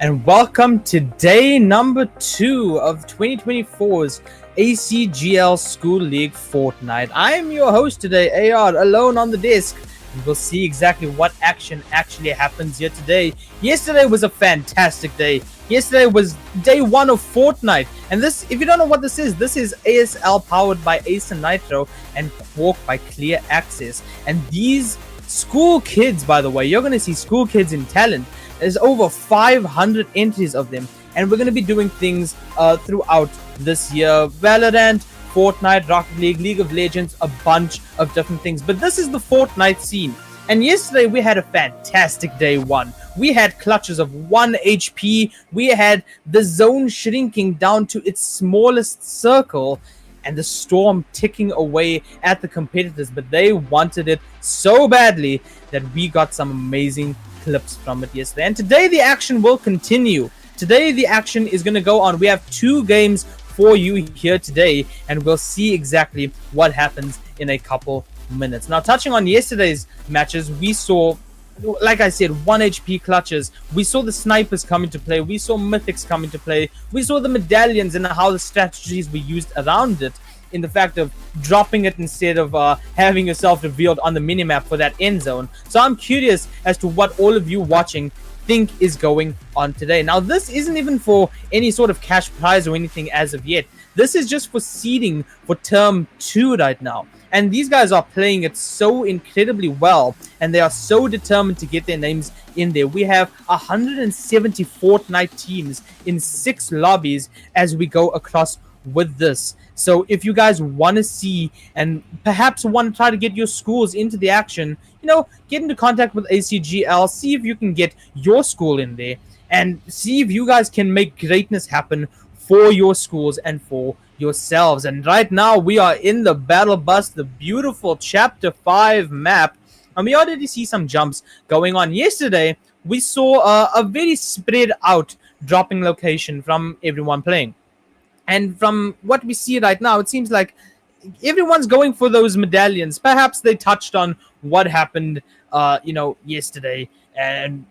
and welcome to day number 2 of 2024's ACGL School League Fortnite. I am your host today, AR, alone on the desk. And we'll see exactly what action actually happens here today. Yesterday was a fantastic day. Yesterday was day 1 of Fortnite. And this, if you don't know what this is ASL powered by ASL Nitro and Quark by Clear Access. And these school kids, by the way, you're going to see school kids in talent. There's over 500 entries of them, and we're going to be doing things throughout this year. Valorant, Fortnite, Rocket League, League of Legends, a bunch of different things. But this is the Fortnite scene. And yesterday we had a fantastic day 1. We had clutches of 1 HP. We had the zone shrinking down to its smallest circle, and the storm ticking away at the competitors. But they wanted it so badly that we got some amazing clips from it yesterday. And today the action will continue. Today the action is going to go on. We have 2 games for you here today, and we'll see exactly what happens in a couple minutes. Now, touching on yesterday's matches, we saw, like I said, 1 HP clutches. We saw the snipers come into play. We saw mythics come into play. We saw the medallions and how the strategies were used around it, in the fact of dropping it instead of having yourself revealed on the minimap for that end zone. So I'm curious as to what all of you watching think is going on today. Now, this isn't even for any sort of cash prize or anything as of yet. This is just for seeding for term 2 right now. And these guys are playing it so incredibly well, and they are so determined to get their names in there. We have 170 Fortnite teams in 6 lobbies as we go across with this. So if you guys want to see and perhaps want to try to get your schools into the action, get into contact with ACGL, see if you can get your school in there, and see if you guys can make greatness happen for your schools and for yourselves. And right now we are in the battle bus, the beautiful chapter 5 map, and we already see some jumps going on. Yesterday we saw a very spread out dropping location from everyone playing. And from what we see right now, it seems like everyone's going for those medallions. Perhaps they touched on what happened, yesterday, and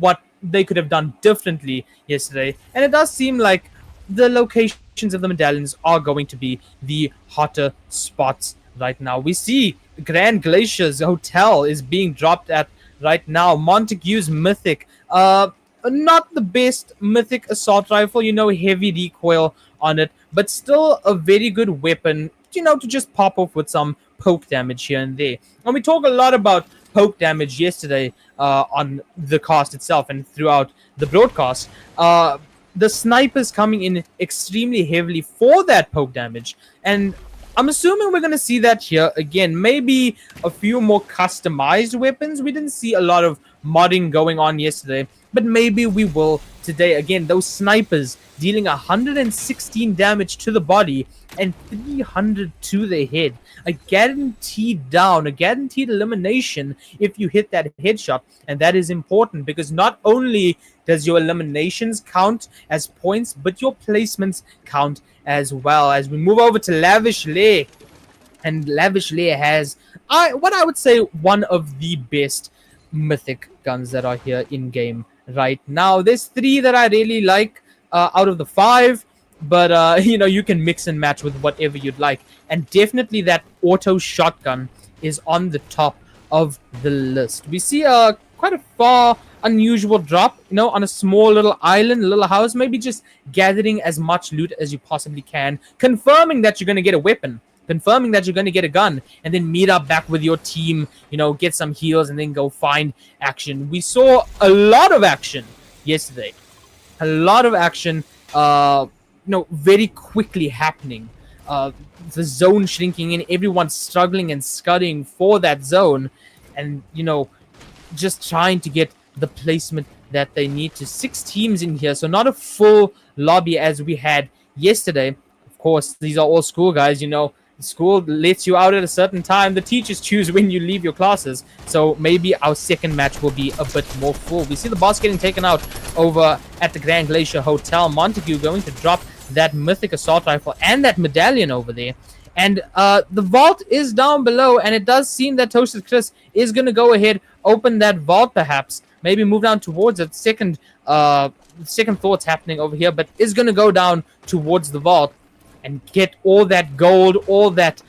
what they could have done differently yesterday. And it does seem like the locations of the medallions are going to be the hotter spots right now. We see Grand Glacier's hotel is being dropped at right now. Montague's mythic, not the best mythic assault rifle, heavy recoil on it, but still a very good weapon, to just pop off with some poke damage here and there. And we talk a lot about poke damage yesterday on the cast itself and throughout the broadcast. The snipers coming in extremely heavily for that poke damage, and I'm assuming we're going to see that here again. Maybe a few more customized weapons. We didn't see a lot of modding going on yesterday, but maybe we will today. Again, those snipers dealing 116 damage to the body and 300 to the head. A guaranteed down, a guaranteed elimination if you hit that headshot. And that is important because not only does your eliminations count as points, but your placements count as well. As we move over to Lavish Lair, and Lavish Lair has what I would say one of the best mythic guns that are here in game right now. There's 3 that I really like out of the 5, but you can mix and match with whatever you'd like. And definitely that auto shotgun is on the top of the list. We see quite a far unusual drop, on a small little island, a little house, maybe just gathering as much loot as you possibly can, confirming that you're going to get a weapon, confirming that you're going to get a gun, and then meet up back with your team, get some heals, and then go find action. We saw a lot of action yesterday. A lot of action, very quickly happening. The zone shrinking in, everyone struggling and scudding for that zone, and, just trying to get the placement that they need to. 6 teams in here, so not a full lobby as we had yesterday. Of course, these are all school guys, School lets you out at a certain time. The teachers choose when you leave your classes. So maybe our second match will be a bit more full. We see the boss getting taken out over at the Grand Glacier Hotel. Montague going to drop that mythic assault rifle and that medallion over there. And the vault is down below, and it does seem that Toasted Chris is going to go ahead, open that vault perhaps. Maybe move down towards that second second thoughts happening over here, but is going to go down towards the vault and get all that gold, all that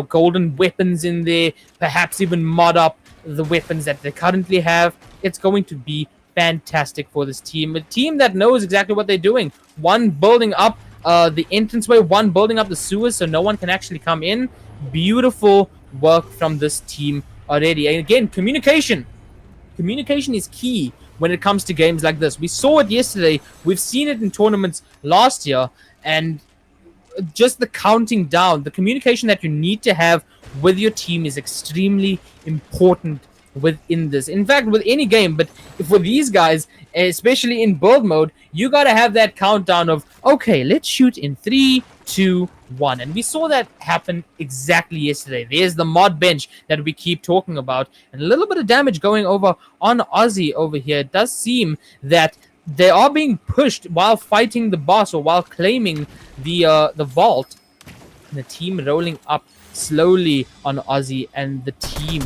golden weapons in there, perhaps even mod up the weapons that they currently have. It's going to be fantastic for this team. A team that knows exactly what they're doing. One building up the entranceway, one building up the sewers so no one can actually come in. Beautiful work from this team already. And again, communication. Communication is key when it comes to games like this. We saw it yesterday. We've seen it in tournaments last year. And just the counting down, the communication that you need to have with your team is extremely important within this. In fact, with any game, but for these guys, especially in build mode, you got to have that countdown of, okay, let's shoot in 3, 2, 1. And we saw that happen exactly yesterday. There's the mod bench that we keep talking about, and a little bit of damage going over on Aussie over here. It does seem that they are being pushed while fighting the boss or while claiming the vault. And the team rolling up slowly on Aussie, and the team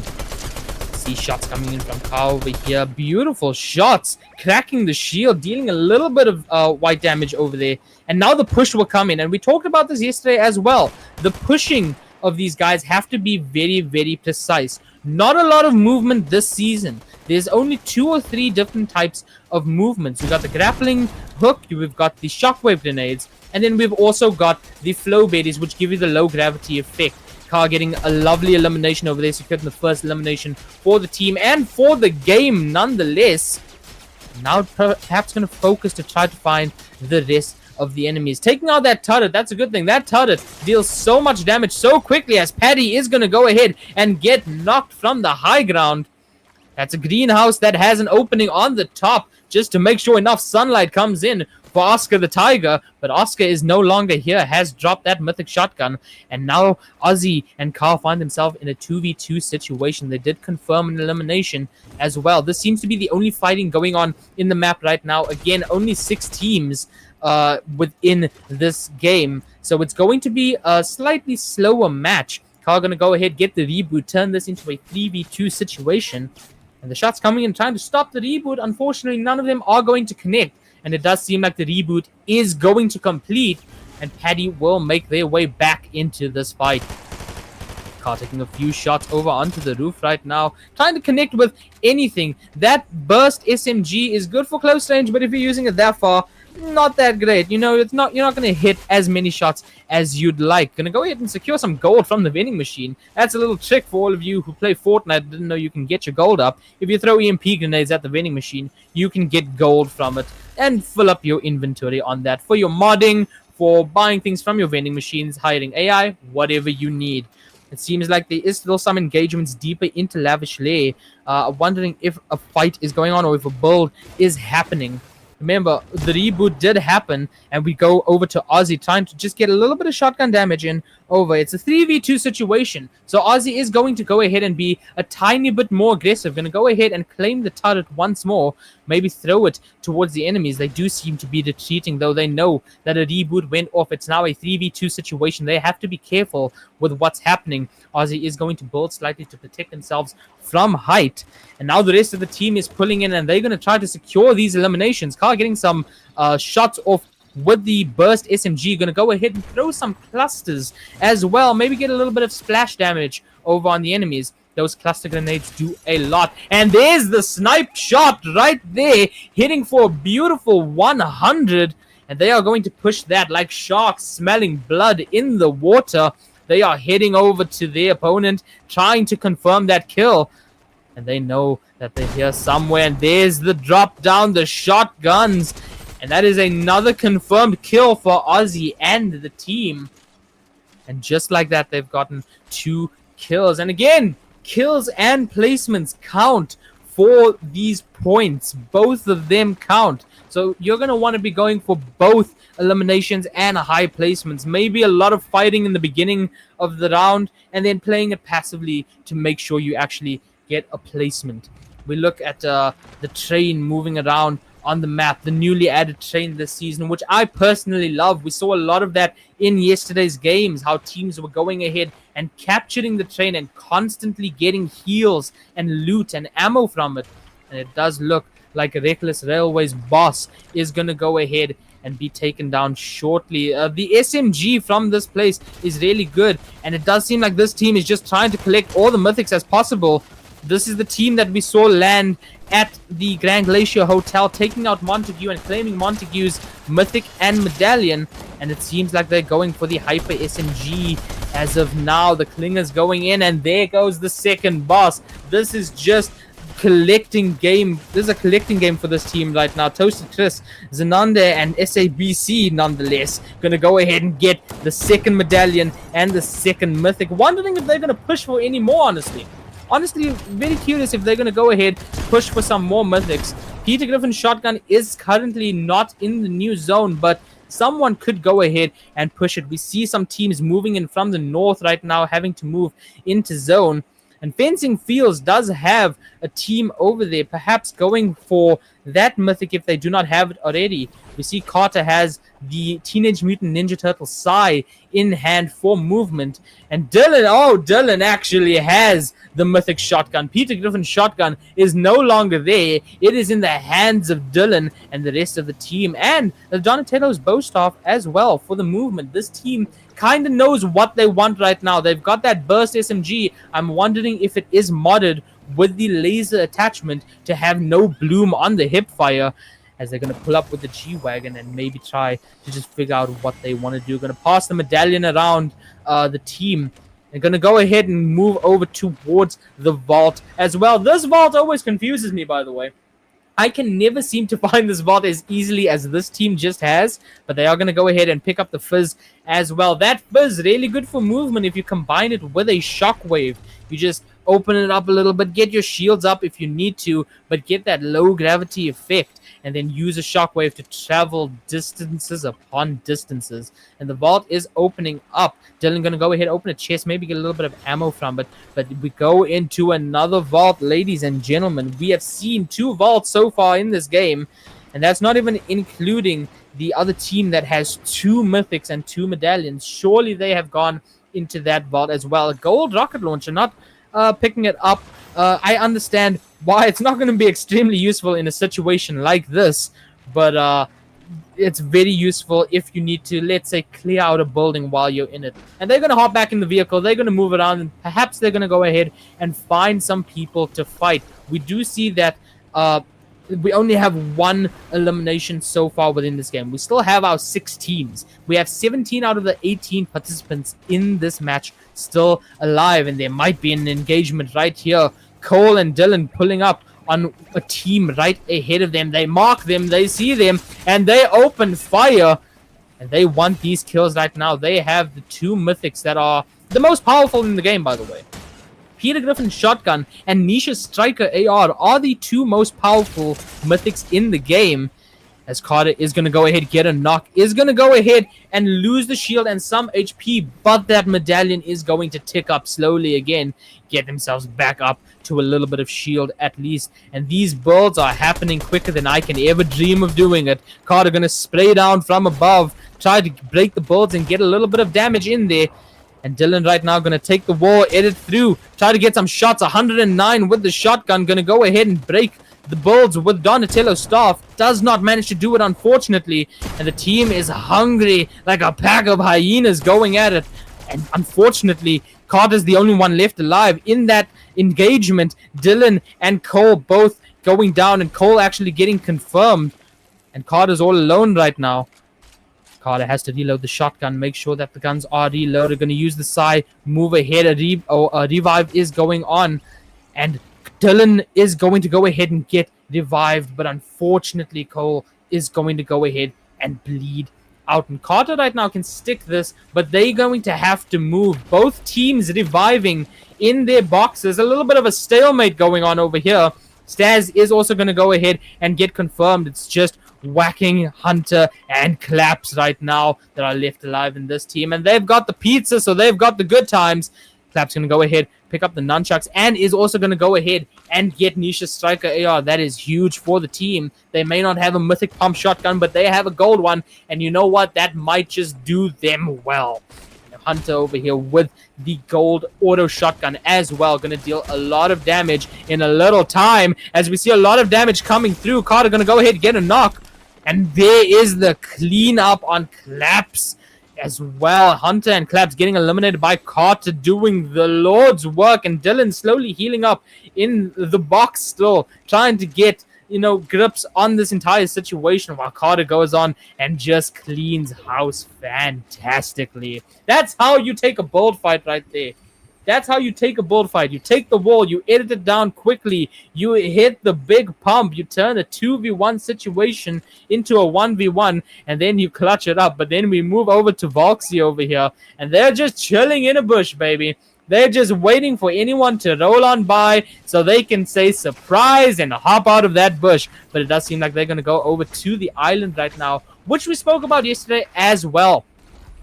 see shots coming in from Ka over here. Beautiful shots, cracking the shield, dealing a little bit of white damage over there. And now the push will come in, and we talked about this yesterday as well. The pushing of these guys have to be very, very precise. Not a lot of movement this season. There's only 2 or 3 different types of movements. We've got the grappling hook, we've got the shockwave grenades, and then we've also got the flow berries, which give you the low gravity effect. Ka getting a lovely elimination over there, securing the first elimination for the team and for the game nonetheless. Now perhaps going to focus to try to find the rest of the enemies. Taking out that turret, that's a good thing. That turret deals so much damage so quickly, as Paddy is going to go ahead and get knocked from the high ground. That's a greenhouse that has an opening on the top just to make sure enough sunlight comes in for Oscar the Tiger, but Oscar is no longer here, has dropped that mythic shotgun, and now Ozzy and Carl find themselves in a 2v2 situation. They did confirm an elimination as well. This seems to be the only fighting going on in the map right now. Again, only 6 teams within this game, so it's going to be a slightly slower match. Carl going to go ahead, get the reboot, turn this into a 3v2 situation, and the shots coming in trying to stop the reboot. Unfortunately, none of them are going to connect. And it does seem like the reboot is going to complete, and Paddy will make their way back into this fight. Car taking a few shots over onto the roof right now, trying to connect with anything. That burst SMG is good for close range, but if you're using it that far, not that great. You know, you're not going to hit as many shots as you'd like. Gonna go ahead and secure some gold from the vending machine. That's a little trick for all of you who play Fortnite, didn't know you can get your gold up. If you throw EMP grenades at the vending machine, you can get gold from it and fill up your inventory on that for your modding, for buying things from your vending machines, hiring AI, whatever you need. It seems like there is still some engagements deeper into Lavish Lair. Wondering if a fight is going on or if a build is happening. Remember, the reboot did happen, and we go over to Ozzy trying to just get a little bit of shotgun damage in over. It's a 3v2 situation, so Ozzy is going to go ahead and be a tiny bit more aggressive. Going to go ahead and claim the turret once more, maybe throw it towards the enemies. They do seem to be retreating, though they know that a reboot went off. It's now a 3v2 situation. They have to be careful with what's happening. Ozzy is going to build slightly to protect themselves from height, and now the rest of the team is pulling in, and they're going to try to secure these eliminations. Carl getting some shots off with the burst SMG. Going to go ahead and throw some clusters as well, maybe get a little bit of splash damage over on the enemies. Those cluster grenades do a lot, and there's the snipe shot right there, hitting for a beautiful 100, and they are going to push that like sharks smelling blood in the water. They are heading over to their opponent, trying to confirm that kill. And they know that they're here somewhere. And there's the drop down, the shotguns. And that is another confirmed kill for Ozzy and the team. And just like that, they've gotten 2 kills. And again, kills and placements count for these points. Both of them count. So you're going to want to be going for both eliminations and high placements. Maybe a lot of fighting in the beginning of the round and then playing it passively to make sure you actually get a placement. We look at the train moving around on the map, the newly added train this season, which I personally love. We saw a lot of that in yesterday's games, how teams were going ahead and capturing the train and constantly getting heals and loot and ammo from it. And it does look like Reckless Railway's boss is going to go ahead and be taken down shortly. The SMG from this place is really good, and it does seem like this team is just trying to collect all the mythics as possible. This is the team that we saw land at the Grand Glacier Hotel, taking out Montague and claiming Montague's mythic and medallion. And it seems like they're going for the Hyper SMG as of now. The Clinger's going in, and there goes the second boss. This is just collecting game. This is a collecting game for this team right now. Toasted Chris, Zenande, and SABC nonetheless gonna go ahead and get the second medallion and the second mythic. Wondering if they're gonna push for any more, honestly very curious if they're going to go ahead, push for some more mythics. Peter Griffin's shotgun is currently not in the new zone, but someone could go ahead and push it. We see some teams moving in from the north right now, having to move into zone. And Fencing Fields does have a team over there, perhaps going for that mythic if they do not have it already. We see Carter has the Teenage Mutant Ninja Turtle Sai in hand for movement. And Dylan actually has the mythic shotgun. Peter Griffin's shotgun is no longer there. It is in the hands of Dylan and the rest of the team. And the Donatello's bow staff as well for the movement. This team kind of knows what they want right now. They've got that burst SMG. I'm wondering if it is modded with the laser attachment to have no bloom on the hip fire, as they're going to pull up with the G-Wagon and maybe try to just figure out what they want to do. Going to pass the medallion around the team. They're going to go ahead and move over towards the vault as well. This vault always confuses me, by the way. I can never seem to find this vault as easily as this team just has, but they are going to go ahead and pick up the Fizz as well. That Fizz really good for movement if you combine it with a Shockwave. You just open it up a little bit, get your shields up if you need to, but get that low gravity effect, and then use a Shockwave to travel distances upon distances. And the vault is opening up. Dylan gonna go ahead, open a chest, maybe get a little bit of ammo from it. But we go into another vault, ladies and gentlemen. We have seen 2 vaults so far in this game, and that's not even including the other team that has 2 mythics and 2 medallions. Surely they have gone into that vault as well. A gold rocket launcher, not picking it up. I understand why it's not going to be extremely useful in a situation like this, but it's very useful if you need to, let's say, clear out a building while you're in it. And they're going to hop back in the vehicle, they're going to move around, and perhaps they're going to go ahead and find some people to fight. We do see that we only have 1 elimination so far within this game. We still have our 6 teams. We have 17 out of the 18 participants in this match still alive, and there might be an engagement right here. Cole and Dylan pulling up on a team right ahead of them. They mark them, they see them, and they open fire. And they want these kills right now. They have the 2 mythics that are the most powerful in the game, by the way. Peter Griffin's shotgun and Nisha's Striker AR are the 2 most powerful mythics in the game. As Carter is going to go ahead, get a knock, is going to go ahead and lose the shield and some HP, but that medallion is going to tick up slowly again, get themselves back up to a little bit of shield at least. And these builds are happening quicker than I can ever dream of doing it. Carter going to spray down from above, try to break the builds and get a little bit of damage in there. And Dylan right now going to take the wall, edit through, try to get some shots. 109 with the shotgun, going to go ahead and break the builds with Donatello's staff. Does not manage to do it, unfortunately. And the team is hungry like a pack of hyenas going at it. And unfortunately, Carter's the only one left alive in that engagement. Dylan and Cole both going down, and Cole actually getting confirmed. And Carter's all alone right now. Carter has to reload the shotgun, make sure that the guns are reloaded. Going to use the Sai, move ahead. A revive is going on. And Dylan is going to go ahead and get revived, but unfortunately Cole is going to go ahead and bleed out. And Carter right now can stick this, but they're going to have to move. Both teams reviving in their boxes. A little bit of a stalemate going on over here. Staz is also going to go ahead and get confirmed. It's just whacking Hunter and Claps right now that are left alive in this team. And they've got the pizza, so they've got the good times. Claps going to go ahead, pick up the nunchucks, and is also going to go ahead and get Nisha's Striker AR. That is huge for the team. They may not have a mythic pump shotgun, but they have a gold one. And you know what? That might just do them well. Hunter over here with the gold auto shotgun as well. Going to deal a lot of damage in a little time as we see a lot of damage coming through. Carter going to go ahead and get a knock. And there is the cleanup on Claps as well. Hunter and Claps getting eliminated by Carter doing the Lord's work. And Dylan slowly healing up in the box still, trying to get, grips on this entire situation while Carter goes on and just cleans house fantastically. That's how you take a bold fight right there. That's how you take a bullfight. You take the wall, you edit it down quickly, you hit the big pump, you turn a 2v1 situation into a 1v1, and then you clutch it up. But then we move over to Volksy over here, and they're just chilling in a bush, baby. They're just waiting for anyone to roll on by so they can say surprise and hop out of that bush. But it does seem like they're going to go over to the island right now, which we spoke about yesterday as well.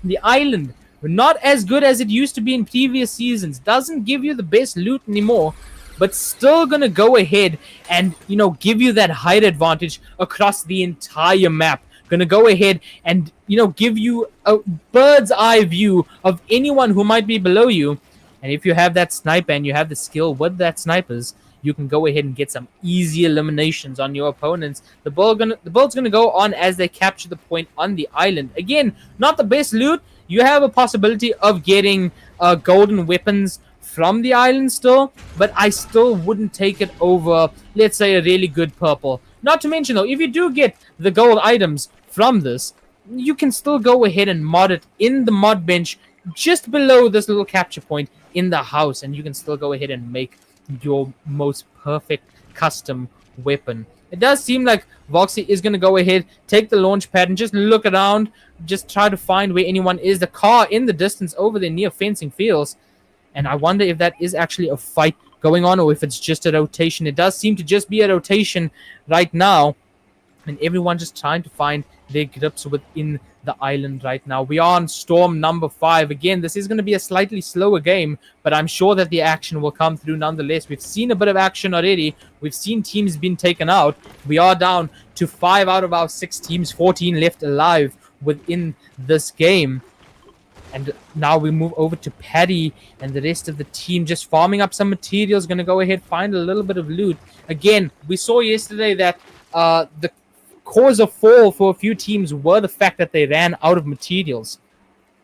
The island, not as good as it used to be in previous seasons. Doesn't give you the best loot anymore, but still going to go ahead and, give you that height advantage across the entire map. Going to go ahead and, give you a bird's eye view of anyone who might be below you. And if you have that sniper and you have the skill with that snipers, you can go ahead and get some easy eliminations on your opponents. The build's gonna go on as they capture the point on the island. Again, not the best loot. You have a possibility of getting golden weapons from the island still, but I still wouldn't take it over, let's say, a really good purple. Not to mention, though, if you do get the gold items from this, you can still go ahead and mod it in the mod bench just below this little capture point in the house, and you can still go ahead and make your most perfect custom weapon. It does seem like Voxy is going to go ahead, take the launch pad, and just look around, just try to find where anyone is. The car in the distance over there near fencing fields, and I wonder if that is actually a fight going on or if it's just a rotation. It does seem to just be a rotation right now, and everyone just trying to find their grips within the island right now. We are on storm number 5. Again, this is going to be a slightly slower game, but I'm sure that the action will come through nonetheless. We've seen a bit of action already. We've seen teams being taken out. We are down to 5 out of our 6 teams, 14 left alive within this game. And now we move over to Paddy and the rest of the team just farming up some materials. Going to go ahead, find a little bit of loot. Again, we saw yesterday that the cause of fall for a few teams were the fact that they ran out of materials.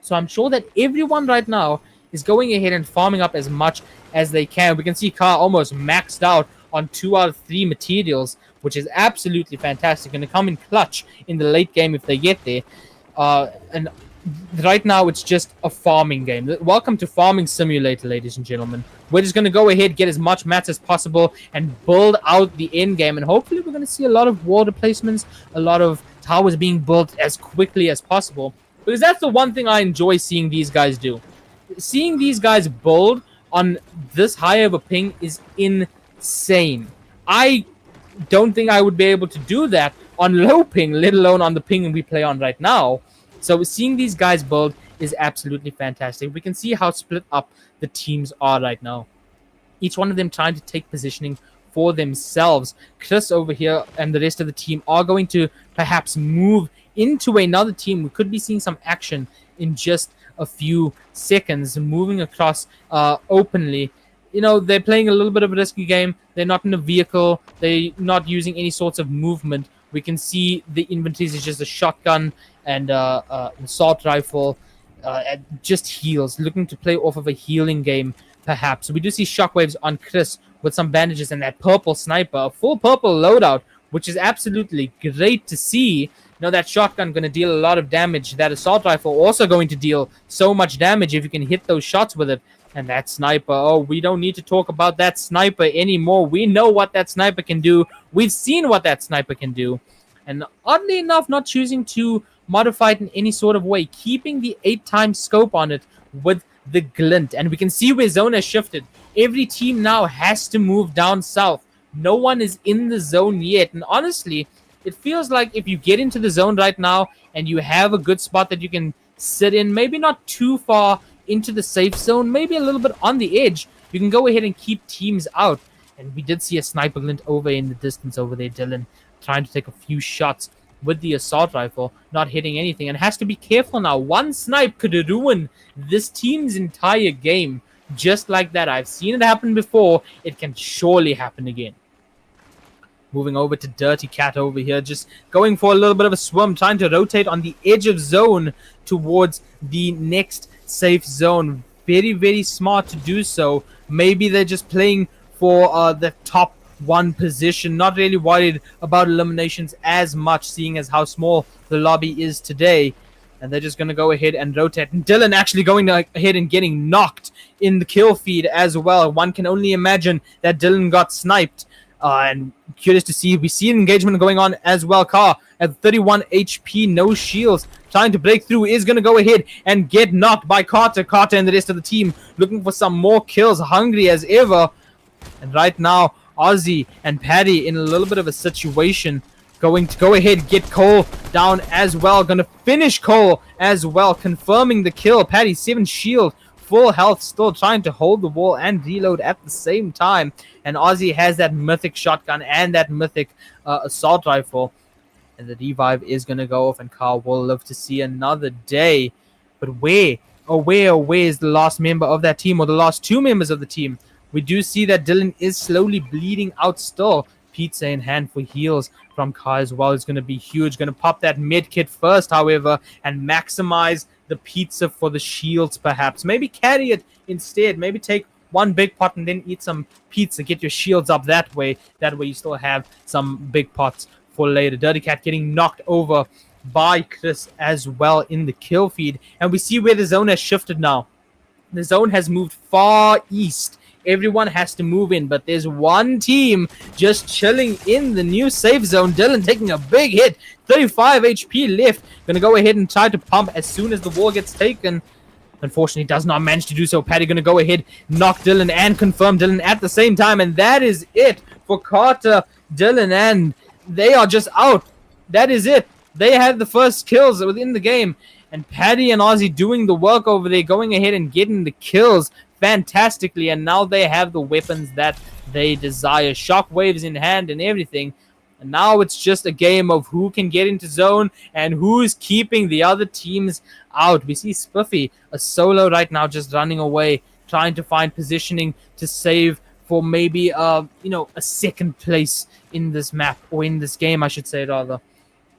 So I'm sure that everyone right now is going ahead and farming up as much as they can. We can see Car almost maxed out on 2 out of 3 materials, which is absolutely fantastic. Going to come in clutch in the late game if they get there. And right now it's just a farming game. Welcome to Farming Simulator, ladies and gentlemen. We're just going to go ahead, get as much mats as possible, and build out the end game. And hopefully we're going to see a lot of wall replacements, a lot of towers being built as quickly as possible. Because that's the one thing I enjoy seeing these guys do. Seeing these guys build on this high of a ping is insane. I don't think I would be able to do that on low ping, let alone on the ping we play on right now. So seeing these guys build is absolutely fantastic. We can see how split up the teams are right now. Each one of them trying to take positioning for themselves. Chris over here and the rest of the team are going to perhaps move into another team. We could be seeing some action in just a few seconds, moving across openly. They're playing a little bit of a risky game. They're not in a vehicle. They're not using any sorts of movement. We can see the inventories is just a shotgun and assault rifle, just heals, looking to play off of a healing game, perhaps. We do see shockwaves on Chris with some bandages and that purple sniper, a full purple loadout, which is absolutely great to see. That shotgun going to deal a lot of damage. That assault rifle also going to deal so much damage if you can hit those shots with it. And that sniper, oh, we don't need to talk about that sniper anymore. We know what that sniper can do. We've seen what that sniper can do. And oddly enough, not choosing to modify it in any sort of way, keeping the 8x scope on it with the glint. And we can see where zone has shifted. Every team now has to move down south. No one is in the zone yet. And honestly, it feels like if you get into the zone right now and you have a good spot that you can sit in, maybe not too far into the safe zone, maybe a little bit on the edge, you can go ahead and keep teams out. And we did see a sniper glint over in the distance over there, Dylan, trying to take a few shots with the assault rifle, not hitting anything, and has to be careful now. One snipe could ruin this team's entire game. Just like that. I've seen it happen before. It can surely happen again. Moving over to Dirty Cat over here, just going for a little bit of a swim, trying to rotate on the edge of zone towards the next safe zone. Very, very smart to do so. Maybe they're just playing for the top one position, not really worried about eliminations as much, seeing as how small the lobby is today. And they're just going to go ahead and rotate. And Dylan actually going ahead and getting knocked in the kill feed as well. One can only imagine that Dylan got sniped. And curious to see, we see an engagement going on as well. Car at 31 HP, no shields, trying to break through, is going to go ahead and get knocked by Carter. Carter and the rest of the team looking for some more kills, hungry as ever. And right now, Ozzy and Paddy in a little bit of a situation, going to go ahead, get Cole down as well. Going to finish Cole as well, confirming the kill. Paddy, 7 shield, full health, still trying to hold the wall and reload at the same time. And Ozzy has that mythic shotgun and that mythic assault rifle. And the revive is going to go off, and Carl will live to see another day. But where is the last member of that team, or the last 2 members of the team? We do see that Dylan is slowly bleeding out still. Pizza in hand for heals from Kai as well is going to be huge. Going to pop that med kit first, however, and maximize the pizza for the shields perhaps. Maybe carry it instead. Maybe take 1 big pot and then eat some pizza. Get your shields up that way. That way you still have some big pots for later. Dirty Cat getting knocked over by Chris as well in the kill feed. And we see where the zone has shifted now. The zone has moved far east. Everyone has to move in, but there's one team just chilling in the new safe zone. Dylan taking a big hit. 35 HP left. Going to go ahead and try to pump as soon as the wall gets taken. Unfortunately, does not manage to do so. Paddy going to go ahead, knock Dylan, and confirm Dylan at the same time. And that is it for Carter, Dylan, and they are just out. That is it. They had the first kills within the game. And Paddy and Ozzy doing the work over there, going ahead and getting the kills fantastically, and now they have the weapons that they desire, shockwaves in hand and everything. And now it's just a game of who can get into zone and who's keeping the other teams out. We see Spiffy, a solo right now, just running away, trying to find positioning to save for maybe a second place in this map, or in this game I should say rather.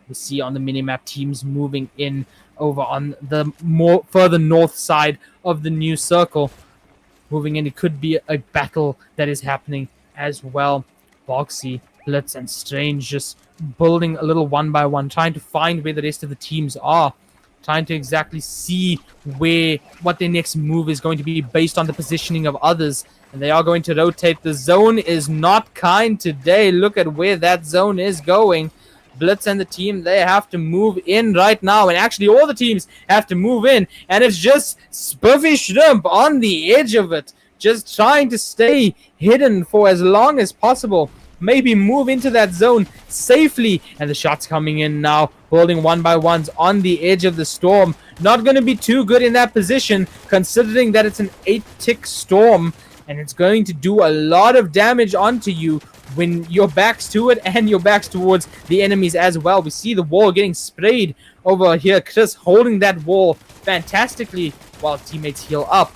We see on the minimap teams moving in over on the more further north side of the new circle. Moving in, it could be a battle that is happening as well. Boxy, Blitz, and Strange just building a little 1 by 1, trying to find where the rest of the teams are. Trying to exactly see what their next move is going to be based on the positioning of others. And they are going to rotate. The zone is not kind today. Look at where that zone is going. Blitz and the team, they have to move in right now. And actually, all the teams have to move in. And it's just Spiffy Shrimp on the edge of it. Just trying to stay hidden for as long as possible. Maybe move into that zone safely. And the shots coming in now. Holding 1 by 1s on the edge of the storm. Not going to be too good in that position, considering that it's an 8-tick storm. And it's going to do a lot of damage onto you when your back's to it and your back's towards the enemies as well. We see the wall getting sprayed over here. Chris holding that wall fantastically while teammates heal up.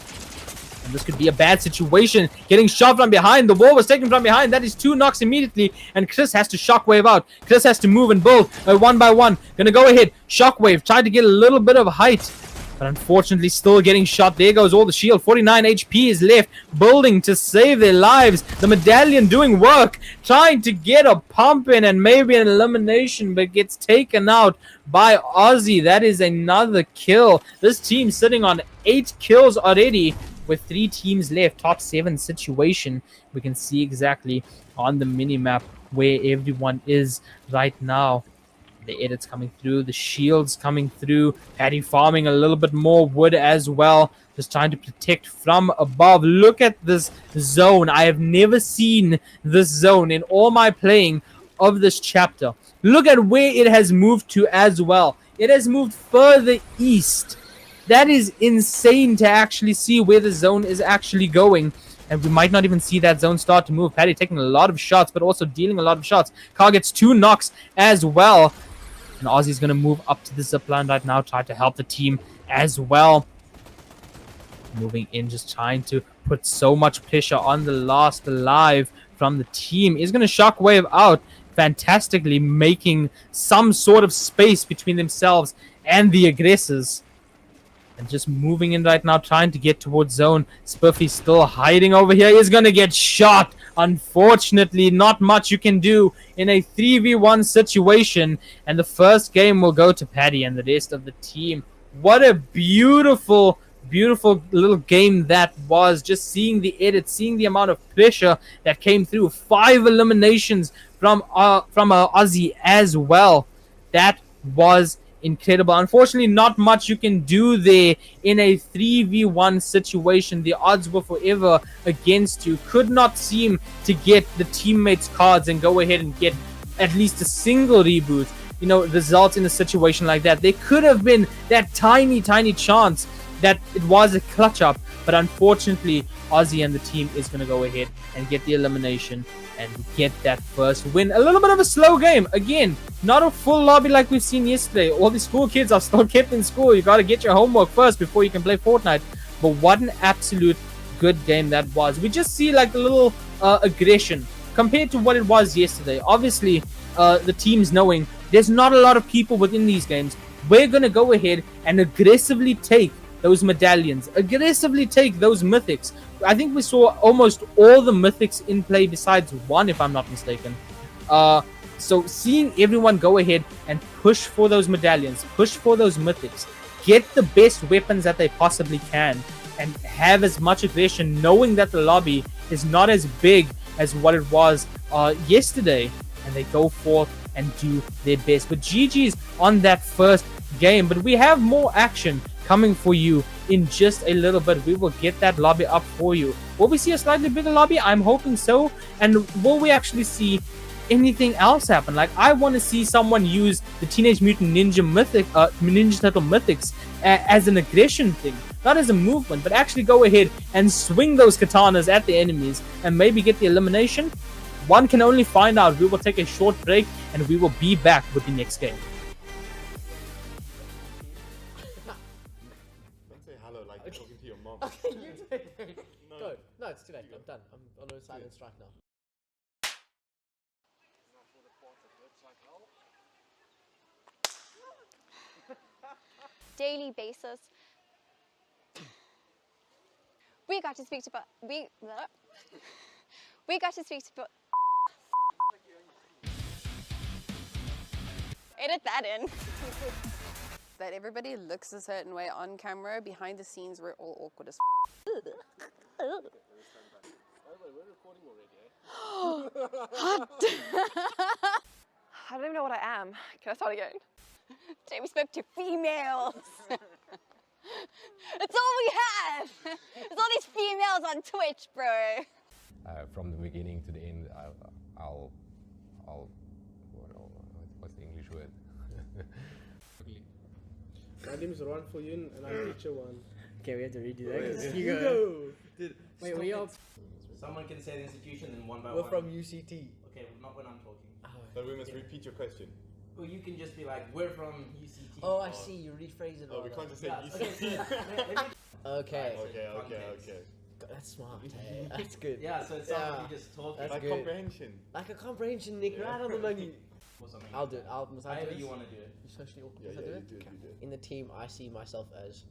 And this could be a bad situation. Getting shot from behind. The wall was taken from behind. That is 2 knocks immediately. And Chris has to shockwave out. Chris has to move and build 1 by 1. Gonna go ahead. Shockwave. Try to get a little bit of height. But unfortunately, still getting shot. There goes all the shield. 49 HP is left. Building to save their lives. The medallion doing work. Trying to get a pump in and maybe an elimination. But gets taken out by Ozzy. That is another kill. This team sitting on 8 kills already. With 3 teams left. Top 7 situation. We can see exactly on the minimap where everyone is right now. The edits coming through, the shields coming through, Paddy farming a little bit more wood as well, just trying to protect from above. Look at this zone. I have never seen this zone in all my playing of this chapter. Look at where it has moved to as well. It has moved further east. That is insane to actually see where the zone is actually going. And we might not even see that zone start to move. Paddy taking a lot of shots, but also dealing a lot of shots. Car gets 2 knocks as well. And Ozzy's going to move up to the zipline right now, try to help the team as well. Moving in, just trying to put so much pressure on the last alive from the team. He's going to shockwave out fantastically, making some sort of space between themselves and the aggressors. And just moving in right now, trying to get towards zone. Spiffy still hiding over here. He's going to get shot. Unfortunately, not much you can do in a 3v1 situation. And the first game will go to Paddy and the rest of the team. What a beautiful little game that was. Just seeing the edit, seeing the amount of pressure that came through. 5 eliminations from Aussie as well. That was incredible. Unfortunately, not much you can do there in a 3v1 situation. The odds were forever against you. Could not seem to get the teammates' cards and go ahead and get at least a single reboot, result in a situation like that. There could have been that tiny chance that it was a clutch up, but unfortunately Aussie and the team is going to go ahead and get the elimination and get that first win. A little bit of a slow game. Again, not a full lobby like we've seen yesterday. All the school kids are still kept in school. You got to get your homework first before you can play Fortnite. But what an absolute good game that was. We just see like a little aggression compared to what it was yesterday. Obviously, the teams knowing there's not a lot of people within these games. We're going to go ahead and aggressively take those medallions, aggressively take those mythics. I think we saw almost all the mythics in play besides one, if I'm not mistaken. So seeing everyone go ahead and push for those medallions, push for those mythics, get the best weapons that they possibly can, and have as much aggression, knowing that the lobby is not as big as what it was yesterday, and they go forth and do their best. But GG's on that first game, but we have more action coming for you in just a little bit. We will get that lobby up for you. Will we see a slightly bigger lobby? I'm hoping so. And will we actually see anything else happen? Like, I want to see someone use the Teenage Mutant Ninja Ninja Turtle mythics as an aggression thing, not as a movement, but actually go ahead and swing those katanas at the enemies and maybe get the elimination. One can only find out. We will take a short break and we will be back with the next game. Okay. Talking to your mom. Okay, you do it. No. Go. No, it's too late. I'm done. I'm on a silent strike now. Daily basis. We got to speak to edit that in. That everybody looks a certain way on camera. Behind the scenes, we're all awkward as I don't even know what I am. Can I start again? Today we spoke to females. It's all we have. There's all these females on Twitch, bro. From the beginning to the end, I'll what's the English word? My name is Ron for you, and I'm teacher one. Okay, we have to redo that. Wait, You you go. go. Dude, Wait, we are. Someone can say the institution and one by We're one. from UCT. Okay, not when I'm talking. But we must repeat your question. Well, you can just be like, we're from UCT. Oh, I or- see. You rephrase it. Oh, we rather. can't just say Yeah, UCT. okay, so let me- Okay. Okay. God, that's smart. Hey, that's good. Yeah, so it's Yeah. something you just talk That's Like good. comprehension. Like a comprehension, Nick, right on the money. or something. I'll do it. Must I do However this? you want to do it. You socially awkward. Yeah, Must I do you it? do it, Okay. you do it. In the team, I see myself as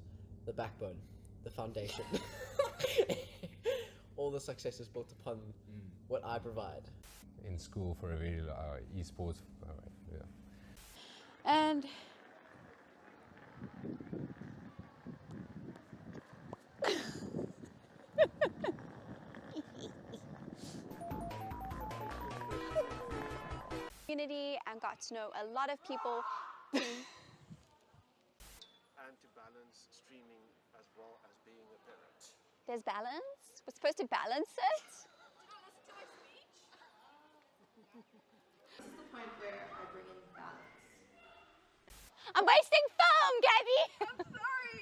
the backbone, the foundation. All the success is built upon what I provide. In school for a very esports. Yeah. And community and got to know a lot of people. And to balance streaming as well as being a parent. There's balance. We're supposed to balance it. This is the point where I bring in balance. I'm wasting foam, Gabby. I'm sorry.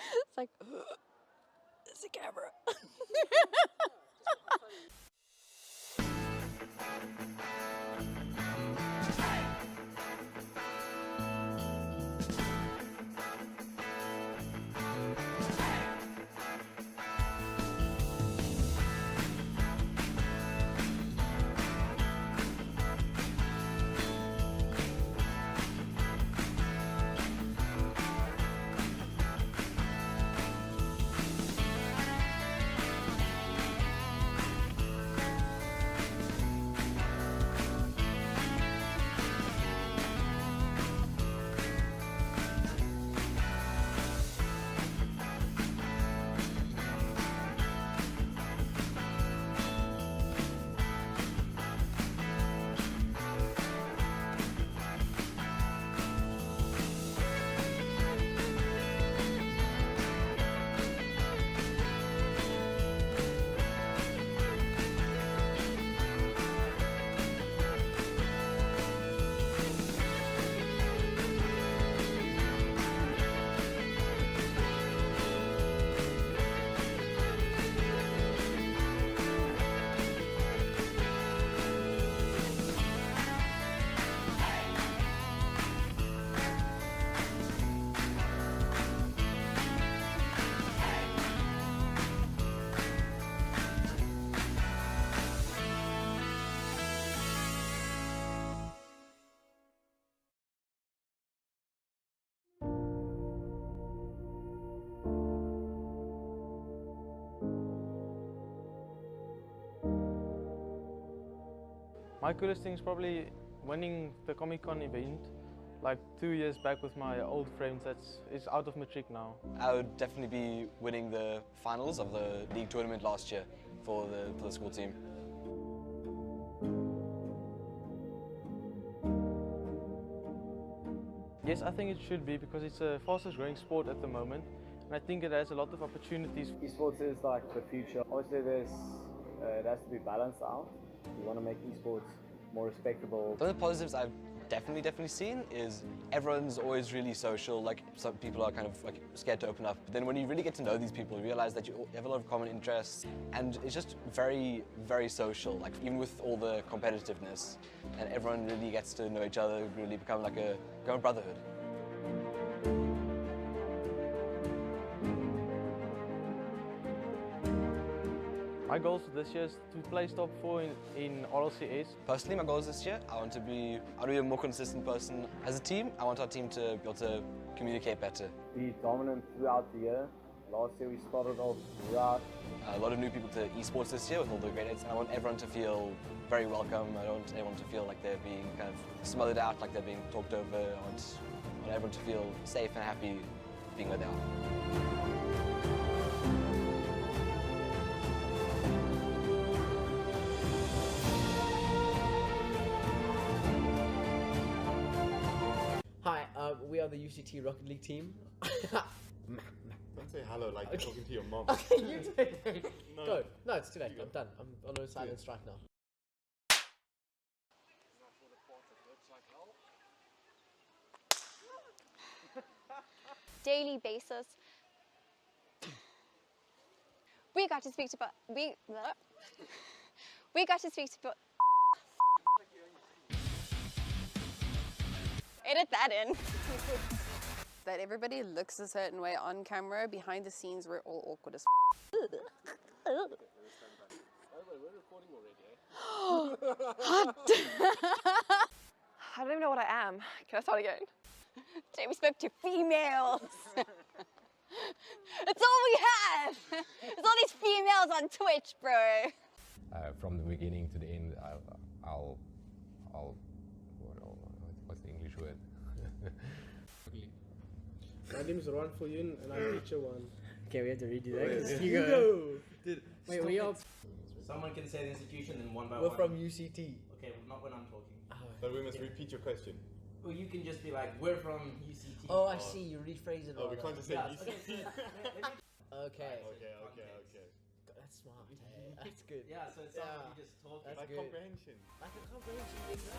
It's like, there's a camera. My coolest thing is probably winning the Comic Con event like 2 years back with my old friends. It's out of matric now. I would definitely be winning the finals of the league tournament last year for the school team. Yes, I think it should be because it's the fastest growing sport at the moment, and I think it has a lot of opportunities. Esports is like the future. Obviously, it has to be balanced out. You want to make esports more respectable. One of the positives I've definitely seen is everyone's always really social. Like, some people are kind of like scared to open up, but then when you really get to know these people, you realize that you have a lot of common interests, and it's just very social. Like, even with all the competitiveness, and everyone really gets to know each other, really become like a brotherhood. My goals this year is to place top 4 in RLCS. Personally, my goals this year, I want to be a more consistent person. As a team, I want our team to be able to communicate better. Be dominant throughout the year. Last year we started off rough. A lot of new people to esports this year with all the grade 8s. I want everyone to feel very welcome. I don't want anyone to feel like they're being kind of smothered out, like they're being talked over. I want everyone to feel safe and happy being where they are. Hi, we are the UCT Rocket League team. Don't say hello like you're talking to your mom. Okay, you do it. No. Go. No, it's too late. I'm done. I'm on a silent strike now. Daily basis. We got to speak to edit that in. That everybody looks a certain way on camera. Behind the scenes, we're all awkward as I don't even know what I am. Can I start again? Jamie spoke to females. That's all we have. There's all these females on Twitch, bro. From the beginning to the end, I'll what's the English word? My name is Ron Foyun and I'm teacher 1. Okay, we have to redo that. 'Cause You go. Dude, wait, we are. Someone can say the institution and one by We're one. from UCT. Okay, not when I'm talking. But we must repeat your question. Well, you can just be like, we're from UCT. Oh, I see. You rephrase it. Oh, we can't just say Yeah, UCT. Okay. Okay. That's smart. Hey, that's good. Yeah, so it's something you just talk. That's Like good. comprehension. Like a comprehension, exactly.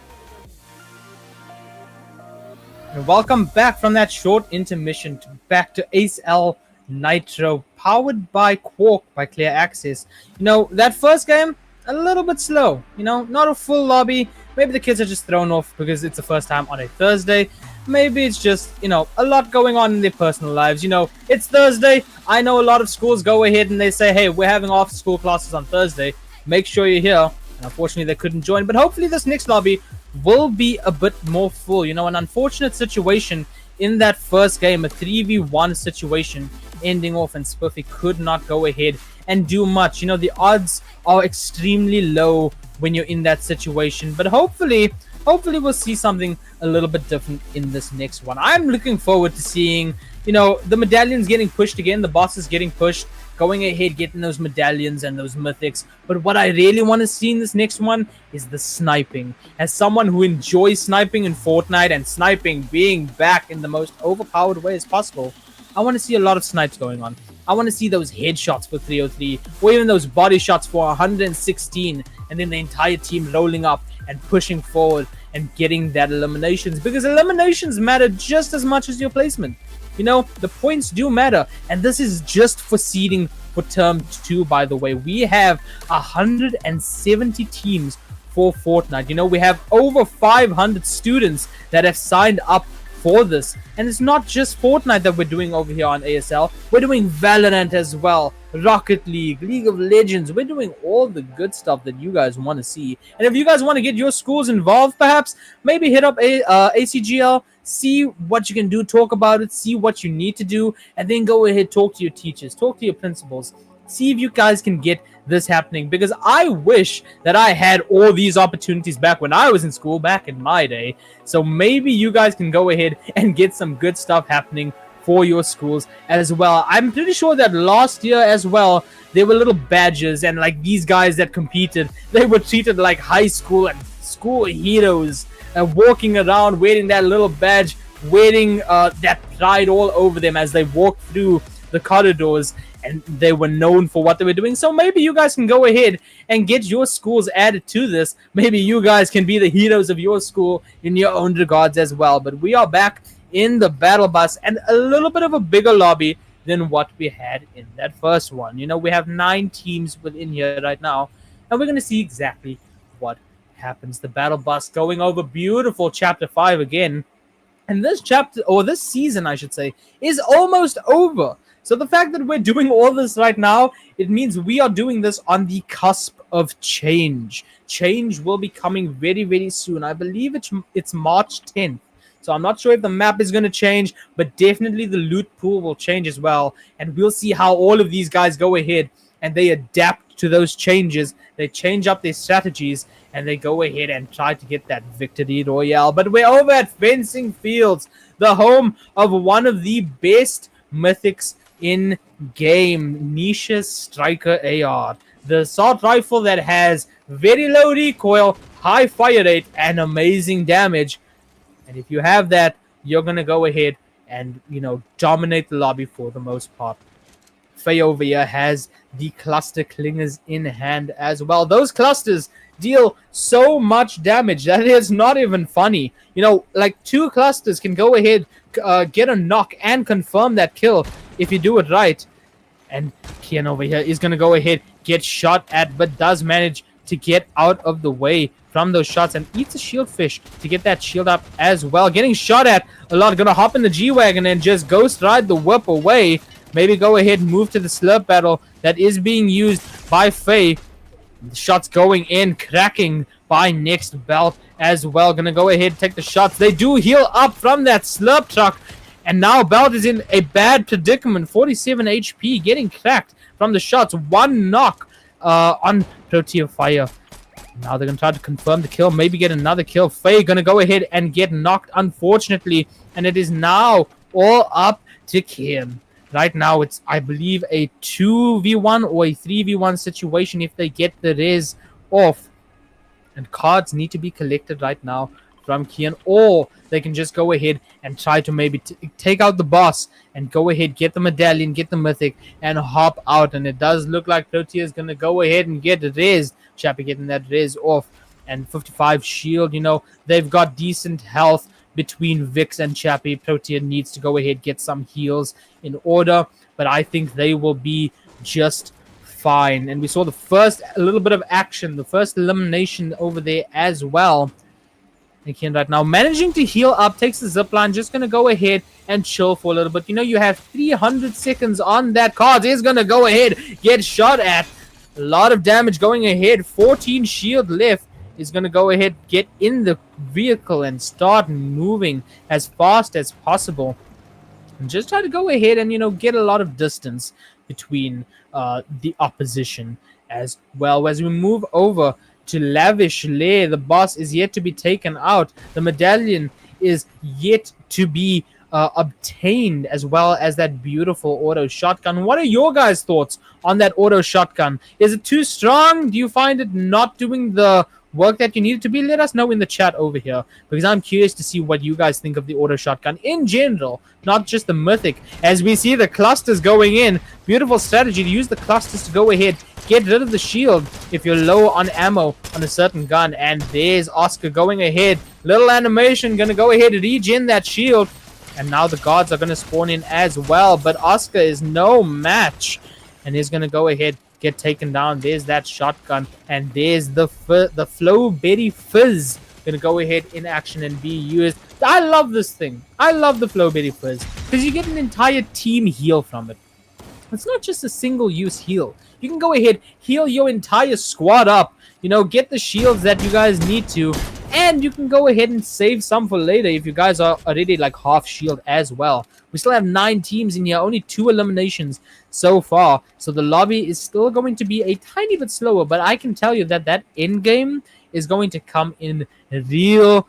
And welcome back from that short intermission back to ASL Nitro, powered by Quark by Clear Access. You know, that first game, a little bit slow. You know, not a full lobby. Maybe the kids are just thrown off because it's the first time on a Thursday. Maybe it's just, you know, a lot going on in their personal lives. You know, it's Thursday. I know a lot of schools go ahead and they say, hey, we're having after school classes on Thursday. Make sure you're here. And unfortunately, they couldn't join. But hopefully this next lobby will be a bit more full. You know, an unfortunate situation in that first game, a 3v1 situation ending off, and Spiffy could not go ahead and do much. You know, the odds are extremely low when you're in that situation. But hopefully we'll see something a little bit different in this next one. I'm looking forward to seeing, you know, the medallions getting pushed again, the bosses getting pushed, going ahead, getting those medallions and those mythics. But what I really want to see in this next one is the sniping. As someone who enjoys sniping in Fortnite and sniping being back in the most overpowered way as possible, I want to see a lot of snipes going on. I want to see those headshots for 303, or even those body shots for 116, and then the entire team rolling up and pushing forward and getting that eliminations, because eliminations matter just as much as your placement. You know, the points do matter, and this is just for seeding for term 2, by the way. We have 170 teams for Fortnite. You know, we have over 500 students that have signed up for this, and it's not just Fortnite that we're doing over here on ASL. We're doing Valorant as well, Rocket League, League of Legends. We're doing all the good stuff that you guys want to see. And if you guys want to get your schools involved, perhaps maybe hit up ACGL, see what you can do, talk about it, see what you need to do, and then go ahead, talk to your teachers, talk to your principals. see if you guys can get this happening, because I wish that I had all these opportunities back when I was in school, back in my day. So maybe you guys can go ahead and get some good stuff happening for your schools as well. I'm pretty sure that last year as well, there were little badges, and like these guys that competed, they were treated like high school and school heroes, walking around wearing that little badge, wearing that pride all over them as they walked through the corridors, and they were known for what they were doing. So maybe you guys can go ahead and get your schools added to this. Maybe you guys can be the heroes of your school in your own regards as well. But we are back in the battle bus, and a little bit of a bigger lobby than what we had in that first one. You know, we have 9 teams within here right now, and we're going to see exactly what happens. The battle bus going over beautiful chapter 5 again. And this chapter, or this season, I should say, is almost over. So the fact that we're doing all this right now, it means we are doing this on the cusp of change. Change will be coming very, very soon. I believe it's March 10th. So I'm not sure if the map is going to change, but definitely the loot pool will change as well. And we'll see how all of these guys go ahead and they adapt to those changes. They change up their strategies and they go ahead and try to get that victory royale. But we're over at Fencing Fields, the home of one of the best mythics in game, Nisha's Striker AR. The assault rifle that has very low recoil, high fire rate, and amazing damage. And if you have that, you're going to go ahead and, you know, dominate the lobby for the most part. Faye over here has the cluster clingers in hand as well. Those clusters deal so much damage that is not even funny. You know, like 2 clusters can go ahead, get a knock and confirm that kill if you do it right. And Kian over here is going to go ahead, get shot at, but does manage to get out of the way from those shots and eats a shield fish to get that shield up as well. Getting shot at a lot. Going to hop in the G-Wagon and just ghost ride the whip away. Maybe go ahead and move to the slurp battle that is being used by Faye. The shots going in, cracking by Next Belt as well. Going to go ahead and take the shots. They do heal up from that slurp truck. And now Belt is in a bad predicament. 47 HP, getting cracked from the shots. 1 knock on Protea Fire. Now they're going to try to confirm the kill. Maybe get another kill. Faye going to go ahead and get knocked, unfortunately. And it is now all up to Kim. Right now, it's, I believe, a 2v1 or a 3v1 situation if they get the res off. And cards need to be collected right now from Kian, or they can just go ahead and try to maybe take out the boss and go ahead, get the medallion, get the mythic, and hop out. And it does look like Protea is going to go ahead and get res. Chappie getting that res off. And 55 shield, you know, they've got decent health between Vix and Chappie. Protea needs to go ahead, get some heals in order, but I think they will be just fine. And we saw the first little bit of action, the first elimination over there as well. Again, right now, managing to heal up, takes the zipline, just going to go ahead and chill for a little bit. You know, you have 300 seconds on that card. He's going to go ahead, get shot at. A lot of damage going ahead. 14 shield left. Is going to go ahead, get in the vehicle and start moving as fast as possible. And just try to go ahead and, you know, get a lot of distance between the opposition as well. As we move over to Lavish Lair, the boss is yet to be taken out. The medallion is yet to be obtained, as well as that beautiful auto shotgun. What are your guys' thoughts on that auto shotgun? Is it too strong? Do you find it not doing the work that you need it to be? Let us know in the chat over here, because I'm curious to see what you guys think of the auto shotgun in general, not just the mythic. As we see the clusters going in, beautiful strategy to use the clusters to go ahead, get rid of the shield if you're low on ammo on a certain gun. And there's Oscar going ahead, little animation, gonna go ahead and regen that shield. And now the guards are gonna spawn in as well, but Oscar is no match, and he's gonna go ahead, get taken down. There's that shotgun, and there's the Flowberry Fizz gonna go ahead in action and be used. I love this thing. I love the Flowberry Fizz because you get an entire team heal from it. It's not just a single use heal. You can go ahead, heal your entire squad up, you know, get the shields that you guys need to, And you can go ahead and save some for later if you guys are already like half shield as well. We still have 9 teams in here, only 2 eliminations so far. So the lobby is still going to be a tiny bit slower, but I can tell you that that end game is going to come in real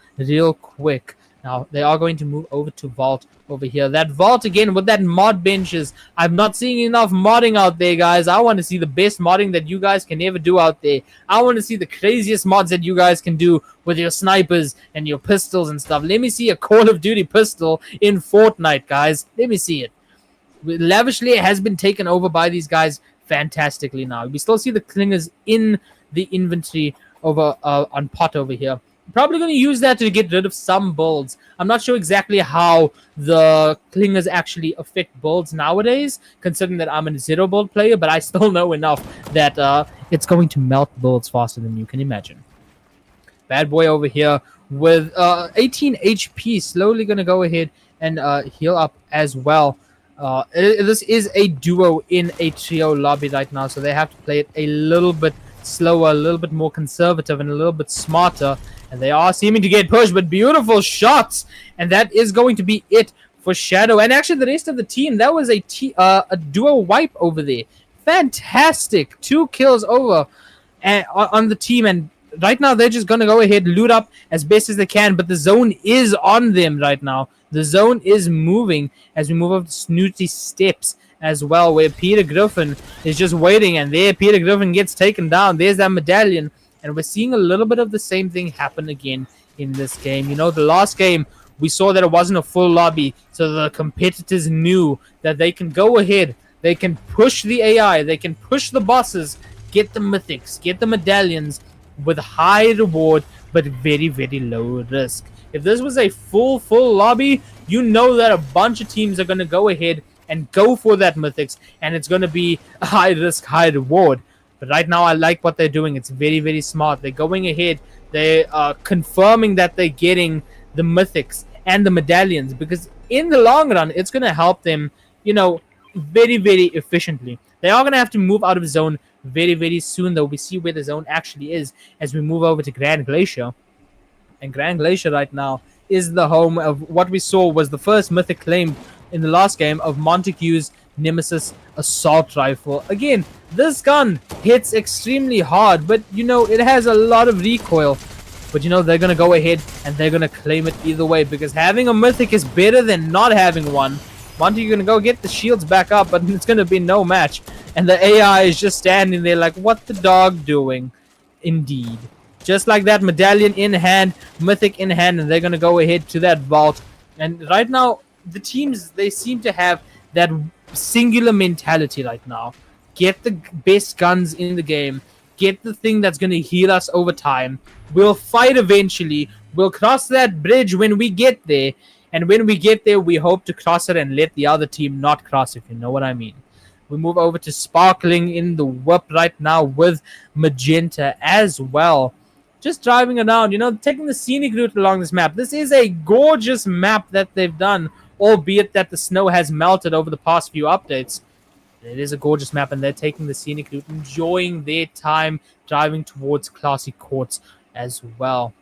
quick. Now, they are going to move over to Vault over here. That Vault, again, with that mod benches. I'm not seeing enough modding out there, guys. I want to see the best modding that you guys can ever do out there. I want to see the craziest mods that you guys can do with your snipers and your pistols and stuff. Let me see a Call of Duty pistol in Fortnite, guys. Let me see it. Lavishly has been taken over by these guys fantastically now. We still see the clingers in the inventory over on pot over here. Probably going to use that to get rid of some builds. I'm not sure exactly how the clingers actually affect builds nowadays, considering that I'm a 0 build player, but I still know enough that it's going to melt builds faster than you can imagine. Bad boy over here with 18 HP, slowly going to go ahead and heal up as well. This is a duo in a trio lobby right now, so they have to play it a little bit slower, a little bit more conservative, and a little bit smarter. And they are seeming to get pushed, but beautiful shots. And that is going to be it for Shadow. And actually, the rest of the team, that was a duo wipe over there. Fantastic. 2 kills over on the team. And right now, they're just going to go ahead, loot up as best as they can. But the zone is on them right now. The zone is moving as we move up to Snooty Steps as well, where Peter Griffin is just waiting. And there, Peter Griffin gets taken down. There's that medallion. And we're seeing a little bit of the same thing happen again in this game. You know, the last game, we saw that it wasn't a full lobby. So the competitors knew that they can go ahead. They can push the AI. They can push the bosses. Get the mythics. Get the medallions with high reward, but very low risk. If this was a full lobby, you know that a bunch of teams are going to go ahead and go for that mythics. And it's going to be a high risk, high reward. But right now, I like what they're doing. It's very smart. They're going ahead. They are confirming that they're getting the mythics and the medallions. Because in the long run, it's going to help them, you know, very efficiently. They are going to have to move out of zone very soon, though. We see where the zone actually is as we move over to Grand Glacier. And Grand Glacier right now is the home of what we saw was the first mythic claimed in the last game of Montague's Nemesis assault rifle. Again, this gun hits extremely hard, but you know, it has a lot of recoil. But you know, they're going to go ahead and they're going to claim it either way, because having a mythic is better than not having one. Montague going to go get the shields back up, but it's going to be no match. And the AI is just standing there like, what the dog doing? Indeed. Just like that, medallion in hand, mythic in hand, and they're going to go ahead to that vault. And right now, the teams, they seem to have that singular mentality right now. Get the best guns in the game. Get the thing that's going to heal us over time. We'll fight eventually. We'll cross that bridge when we get there. And when we get there, we hope to cross it and let the other team not cross, if you know what I mean. We move over to Sparkling in the whip right now with Magenta as well. Just driving around, you know, taking the scenic route along this map. This is a gorgeous map that they've done, albeit that the snow has melted over the past few updates. It is a gorgeous map, and they're taking the scenic route, enjoying their time driving towards Classy Courts as well.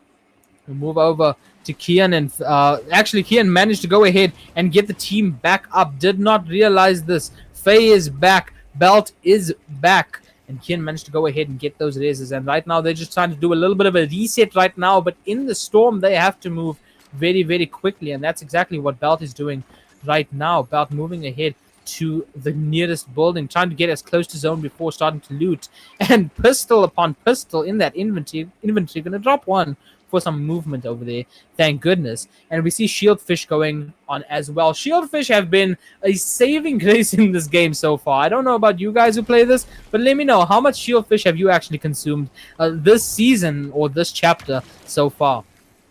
We move over to Kian, and actually Kian managed to go ahead and get the team back up. Did not realize this. Faye is back. Belt is back. And Kian managed to go ahead and get those raises. And right now, they're just trying to do a little bit of a reset right now. But in the storm, they have to move very quickly. And that's exactly what Belt is doing right now. Belt moving ahead to the nearest building, trying to get as close to zone before starting to loot. And pistol upon pistol in that inventory going to drop one for some movement over there, thank goodness. And we see Shieldfish going on as well. Shieldfish have been a saving grace in this game so far. I don't know about you guys who play this, but let me know, how much Shieldfish have you actually consumed this season or this chapter so far?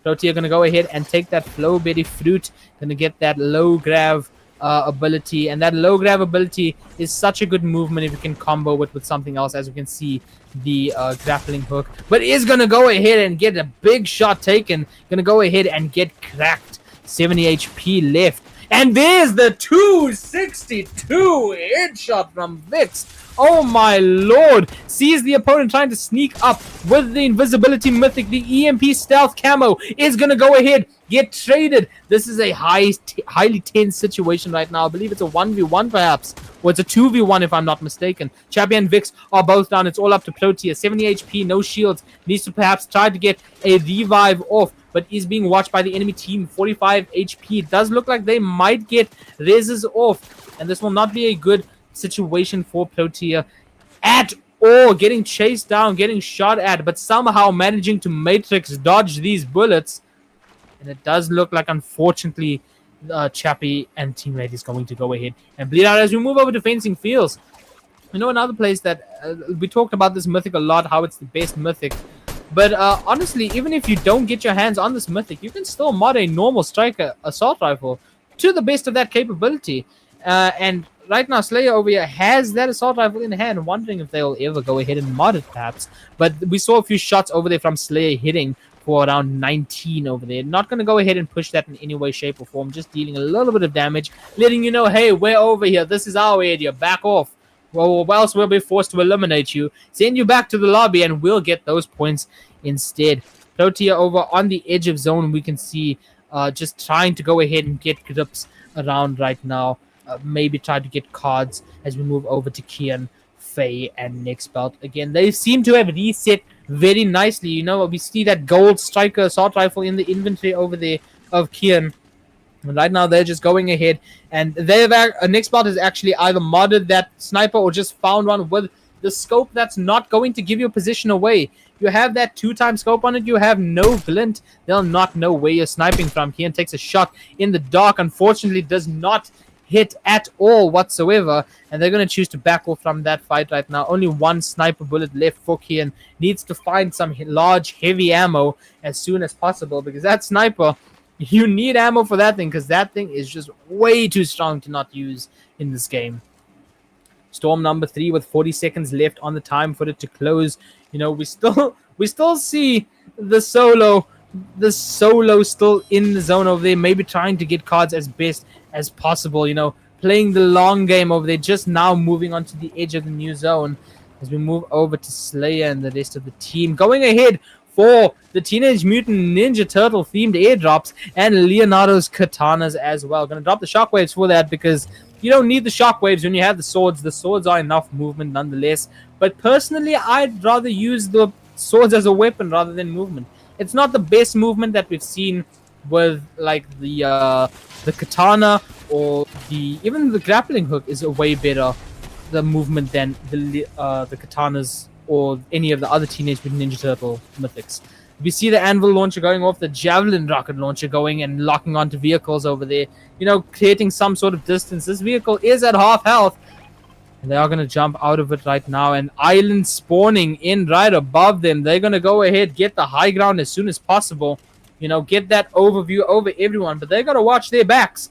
Protea going to go ahead and take that Flowberry Fruit, going to get that low grav ability, and that low grav ability is such a good movement if you can combo it with something else, as you can see the grappling hook. But is going to go ahead and get a big shot taken, going to go ahead and get cracked. 70 HP left, And there's the 262 headshot from Vix. Oh my lord. Sees the opponent trying to sneak up with the invisibility mythic. The EMP stealth camo is going to go ahead, get traded. This is a highly tense situation right now. I believe it's a 1v1 perhaps. Or it's a 2v1 if I'm not mistaken. Chappie and Vix are both down. It's all up to Protea. 70 HP, no shields. Needs to perhaps try to get a revive off, but is being watched by the enemy team. 45 HP. It does look like they might get reses off. And this will not be a good situation for Protea at all. Getting chased down, getting shot at, but somehow managing to matrix dodge these bullets. And it does look like, unfortunately, Chappie and teammate is going to go ahead and bleed out as we move over to fencing fields. You know, another place that we talked about this mythic a lot, how it's the best mythic. But honestly, even if you don't get your hands on this mythic, you can still mod a normal striker assault rifle to the best of that capability. And right now, Slayer over here has that assault rifle in hand, wondering if they'll ever go ahead and mod it perhaps. But we saw a few shots over there from Slayer hitting for around 19 over there. Not going to go ahead and push that in any way, shape, or form. Just dealing a little bit of damage, letting you know, hey, we're over here. This is our area. Back off. Well, else we'll be forced to eliminate you. Send you back to the lobby, and we'll get those points instead. Protea over on the edge of zone, we can see just trying to go ahead and get grips around right now. Maybe try to get cards as we move over to Kian, Faye, and Next Belt. Again, they seem to have reset very nicely. You know, we see that gold striker assault rifle in the inventory over there of Kian. And right now, they're just going ahead, and Next Belt has actually either modded that sniper or just found one with the scope that's not going to give your position away. You have that 2-time scope on it. You have no glint. They'll not know where you're sniping from. Kian takes a shot in the dark. Unfortunately, does not hit at all whatsoever, and they're going to choose to back off from that fight right now. Only one sniper bullet left for Kian. Needs to find some large, heavy ammo as soon as possible, because that sniper, you need ammo for that thing, because that thing is just way too strong to not use in this game. Storm number 3 with 40 seconds left on the time for it to close. You know, we still see the solo still in the zone over there, maybe trying to get cards as best as possible, you know, playing the long game over there, just now moving on to the edge of the new zone as we move over to Slayer and the rest of the team. Going ahead for the Teenage Mutant Ninja Turtle themed airdrops and Leonardo's katanas as well. Going to drop the shockwaves for that because you don't need the shockwaves when you have the swords. The swords are enough movement nonetheless. But personally, I'd rather use the swords as a weapon rather than movement. It's not the best movement that we've seen with like the katana or even the grappling hook is a way better the movement than the katanas or any of the other Teenage Mutant Ninja Turtle mythics. We see the anvil launcher going off, the javelin rocket launcher going and locking onto vehicles over there, you know, creating some sort of distance. This vehicle is at half health, and they are going to jump out of it right now. And island spawning in right above them. They're going to go ahead, get the high ground as soon as possible, you know, get that overview over everyone. But they got to watch their backs,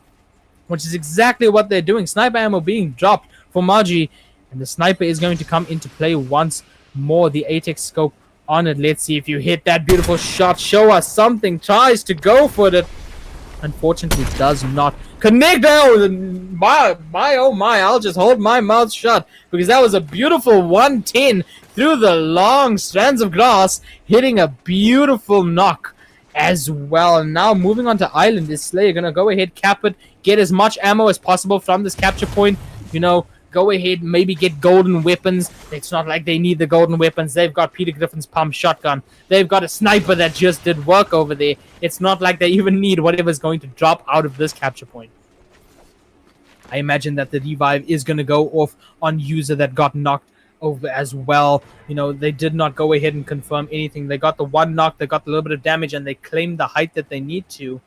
which is exactly what they're doing. Sniper ammo being dropped for Margie, and the sniper is going to come into play once more. The ATEX scope on it. Let's see if you hit that beautiful shot. Show us something. Tries to go for it. Unfortunately, does not connect. Oh my, I'll just hold my mouth shut because that was a beautiful 110 through the long strands of grass, hitting a beautiful knock as well. And now moving on to Island is Slayer. Gonna go ahead, cap it, get as much ammo as possible from this capture point. You know, go ahead, maybe get golden weapons. It's not like they need the golden weapons. They've got Peter Griffin's pump shotgun. They've got a sniper that just did work over there. It's not like they even need whatever's going to drop out of this capture point. I imagine that the revive is going to go off on user that got knocked over as well. You know, they did not go ahead and confirm anything. They got the one knock, they got a little bit of damage, and they claimed the height that they need to.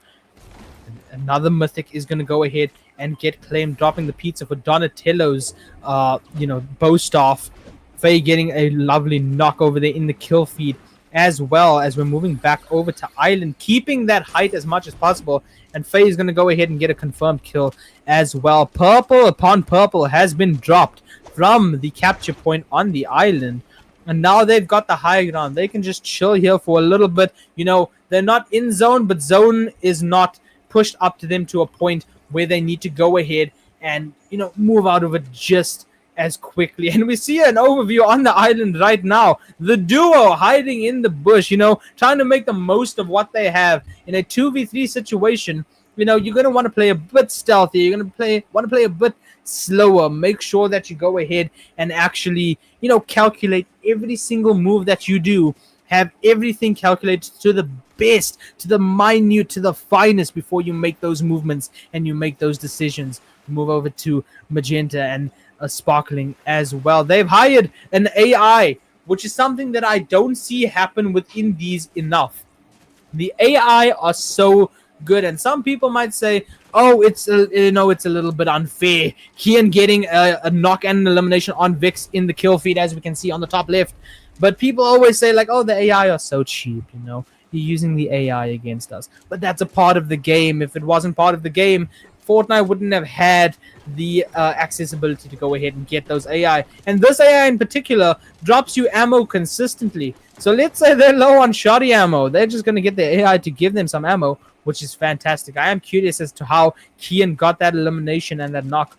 Another mythic is going to go ahead and get claimed, dropping the pizza for Donatello's, bow staff. Faye getting a lovely knock over there in the kill feed, as well as we're moving back over to Island, keeping that height as much as possible. And Faye is going to go ahead and get a confirmed kill as well. Purple upon purple has been dropped from the capture point on the island. And now they've got the high ground. They can just chill here for a little bit. You know, they're not in zone, but zone is not pushed up to them to a point where they need to go ahead and, move out of it just as quickly. And we see an overview on the island right now. The duo hiding in the bush, trying to make the most of what they have in a 2v3 situation. You're going to want to play a bit stealthy. You're going to want to play a bit slower. Make sure that you go ahead and actually, calculate every single move that you do. Have everything calculated to the best, to the minute, to the finest before you make those movements and you make those decisions. Move over to Magenta and Sparkling as well. They've hired an AI, which is something that I don't see happen within these enough. The AI are so good, and some people might say, oh, it's a little bit unfair. Kian getting a knock and an elimination on Vix in the kill feed, as we can see on the top left. But people always say, like, oh, the AI are so cheap, You're using the AI against us. But that's a part of the game. If it wasn't part of the game, Fortnite wouldn't have had the accessibility to go ahead and get those AI. And this AI in particular drops you ammo consistently. So let's say they're low on shoddy ammo. They're just going to get the AI to give them some ammo, which is fantastic. I am curious as to how Kian got that elimination and that knock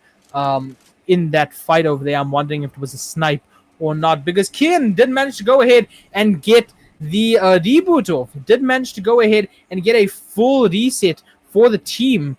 in that fight over there. I'm wondering if it was a snipe or not, because Kian did manage to go ahead and get the reboot off. Did manage to go ahead and get a full reset for the team.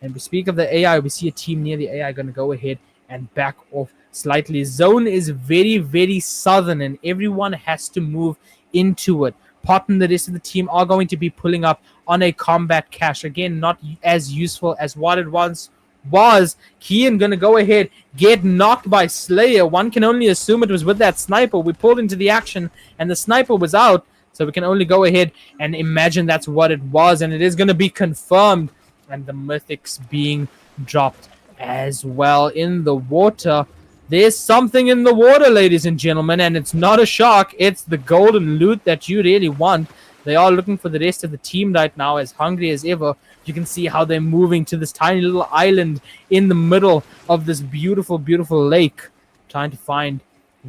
And we speak of the AI, we see a team near the AI going to go ahead and back off slightly. Zone is very, very southern, and everyone has to move into it. Pot and the rest of the team are going to be pulling up on a combat cache. Again, not as useful as what it once was. Kian going to go ahead, get knocked by Slayer. One can only assume it was with that sniper. We pulled into the action, and the sniper was out. So we can only go ahead and imagine that's what it was. And it is going to be confirmed. And the mythics being dropped as well in the water. There's something in the water, ladies and gentlemen, and it's not a shark. It's the golden loot that you really want. They are looking for the rest of the team right now, as hungry as ever. You can see how they're moving to this tiny little island in the middle of this beautiful, beautiful lake, trying to find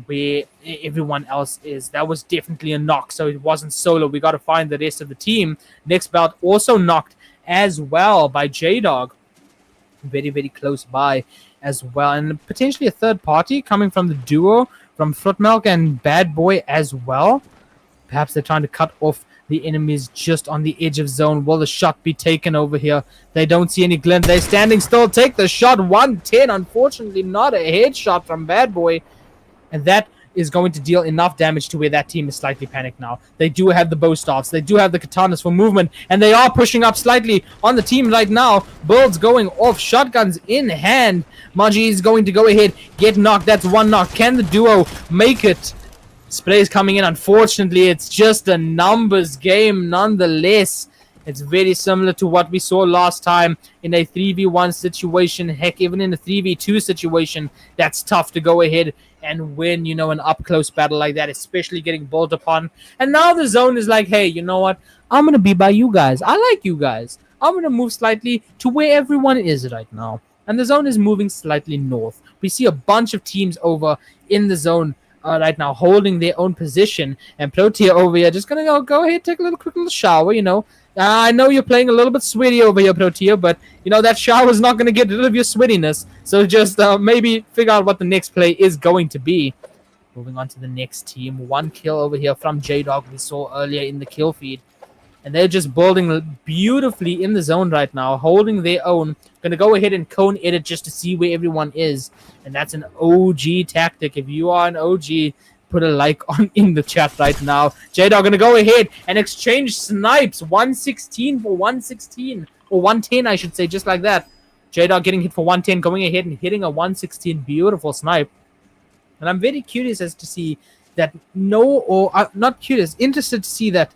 where everyone else is. That was definitely a knock, so it wasn't solo. We got to find the rest of the team. Next bout also knocked as well by J-Dog. Very, very close by as well. And potentially a third party coming from the duo, from Fruitmilk and Bad Boy as well. Perhaps they're trying to cut off the enemies just on the edge of zone. Will the shot be taken over here? They don't see any glint. They're standing still. Take the shot. 110. Unfortunately, not a headshot from Bad Boy. And that is going to deal enough damage to where that team is slightly panicked now. They do have the bow staffs. They do have the katanas for movement. And they are pushing up slightly on the team right now. Builds going off. Shotguns in hand. Maji is going to go ahead. Get knocked. That's one knock. Can the duo make it? Spray is coming in. Unfortunately, it's just a numbers game nonetheless. It's very similar to what we saw last time in a 3v1 situation. Heck, even in a 3v2 situation, that's tough to go ahead and win, an up-close battle like that, especially getting built upon. And now the zone is like, hey, you know what? I'm going to be by you guys. I like you guys. I'm going to move slightly to where everyone is right now. And the zone is moving slightly north. We see a bunch of teams over in the zone right now holding their own position. And Protea over here just going to go ahead, take a quick little shower, I know you're playing a little bit sweaty over here, Protea, but, that shower is not going to get rid of your sweatiness. So just maybe figure out what the next play is going to be. Moving on to the next team. One kill over here from J-Dog we saw earlier in the kill feed. And they're just building beautifully in the zone right now, holding their own. Going to go ahead and cone edit just to see where everyone is. And that's an OG tactic. If you are an OG, put a like on in the chat right now. J-Dog going to go ahead and exchange snipes. 116 for 116. Or 110, I should say, just like that. J-Dog getting hit for 110, going ahead and hitting a 116. Beautiful snipe. And I'm very curious as to see that not curious, interested to see that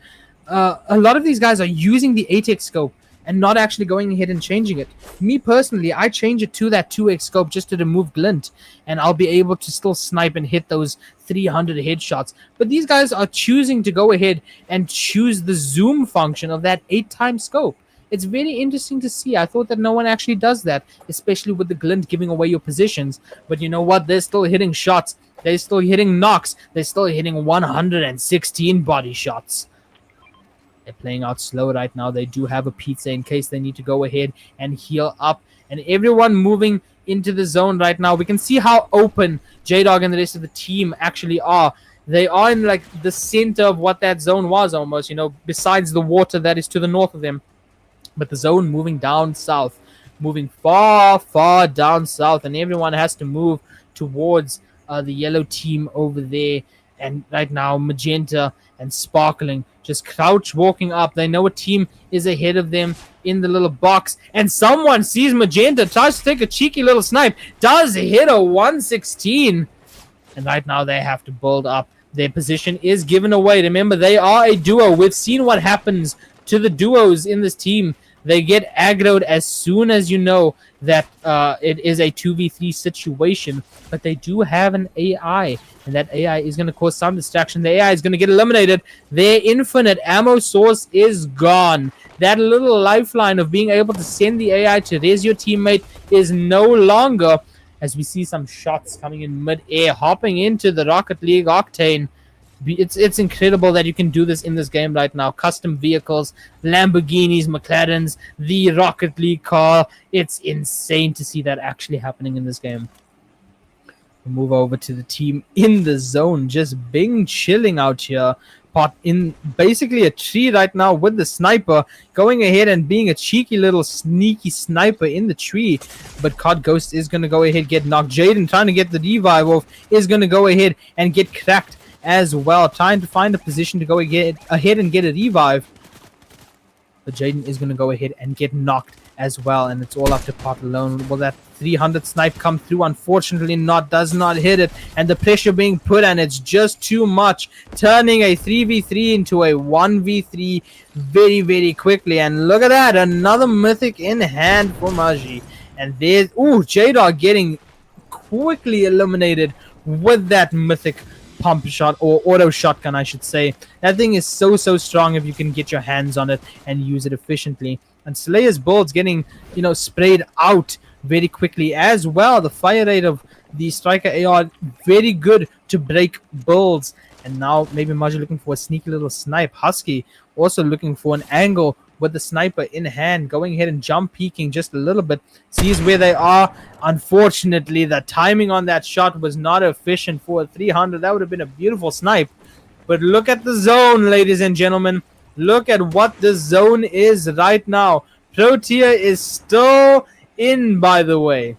a lot of these guys are using the 8x scope and not actually going ahead and changing it. Me personally, I change it to that 2x scope just to remove glint, and I'll be able to still snipe and hit those 300 headshots. But these guys are choosing to go ahead and choose the zoom function of that 8x scope. It's very interesting to see. I thought that no one actually does that, especially with the glint giving away your positions. But you know what? They're still hitting shots. They're still hitting knocks. They're still hitting 116 body shots. They're playing out slow right now. They do have a pizza in case they need to go ahead and heal up. and everyone moving into the zone right now. We can see how open J-Dog and the rest of the team actually are. They are in like the center of what that zone was almost, you know, besides the water that is to the north of them. But the zone moving down south, moving far, far down south, and everyone has to move towards the yellow team over there. And right now, Magenta and Sparkling just crouch walking up. They know a team is ahead of them in the little box. And someone sees Magenta, tries to take a cheeky little snipe, does hit a 116. And right now, they have to build up. Their position is given away. Remember, they are a duo. We've seen what happens to the duos in this team. They get aggroed as soon as you know that it is a 2v3 situation. But they do have an AI, and that AI is going to cause some distraction. The AI is going to get eliminated. Their infinite ammo source is gone. That little lifeline of being able to send the AI to res your teammate is no longer, as we see some shots coming in mid-air, hopping into the Rocket League Octane. It's incredible that you can do this in this game right now. Custom vehicles, Lamborghinis, McLarens, the Rocket League car. It's insane to see that actually happening in this game. We'll move over to the team in the zone, just being chilling out here. Pot in basically a tree right now with the sniper, going ahead and being a cheeky little sneaky sniper in the tree. But COD Ghost is going to go ahead get knocked. Jaden trying to get the revive off is going to go ahead and get cracked as well, trying to find a position to go ahead and get a revive. But Jaden is going to go ahead and get knocked as well, and it's all up to Pot alone. Will that 300 snipe come through? Unfortunately not, does not hit it, and the pressure being put on, it's just too much, turning a 3v3 into a 1v3 very, very quickly. And look at that, another mythic in hand for Maji. And there's, J-Dog getting quickly eliminated with that mythic pump shot, or auto shotgun I should say. That thing is so strong if you can get your hands on it and use it efficiently. And Slayer's builds getting, you know, sprayed out very quickly as well. The fire rate of the Striker AR very good to break builds. And now maybe Maji looking for a sneaky little snipe. Husky also looking for an angle with the sniper in hand, going ahead and jump peeking just a little bit, sees where they are. Unfortunately, the timing on that shot was not efficient for a 300. That would have been a beautiful snipe. But look at the zone, ladies and gentlemen. Look at what the zone is right now. Protea is still in, by the way.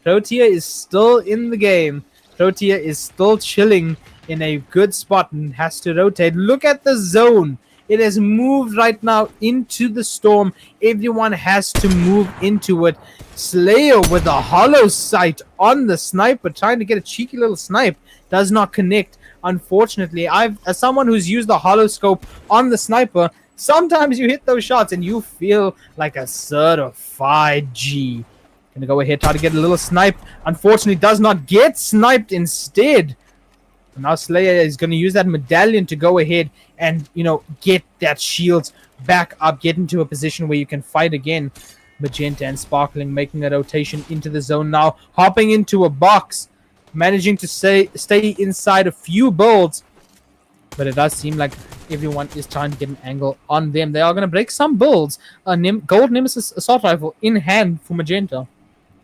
Protea is still in the game. Protea is still chilling in a good spot and has to rotate. Look at the zone. It has moved right now into the storm. Everyone has to move into it. Slayer with a hollow sight on the sniper, trying to get a cheeky little snipe. Does not connect, unfortunately. As someone who's used the hollow scope on the sniper, sometimes you hit those shots and you feel like a certified G. Gonna go ahead, try to get a little snipe. Unfortunately, does not get sniped instead. Now Slayer is going to use that medallion to go ahead and, you know, get that shield back up, get into a position where you can fight again. Magenta and Sparkling making a rotation into the zone now, hopping into a box, managing to stay inside a few builds. But it does seem like everyone is trying to get an angle on them. They are going to break some builds. A gold Nemesis assault rifle in hand for Magenta.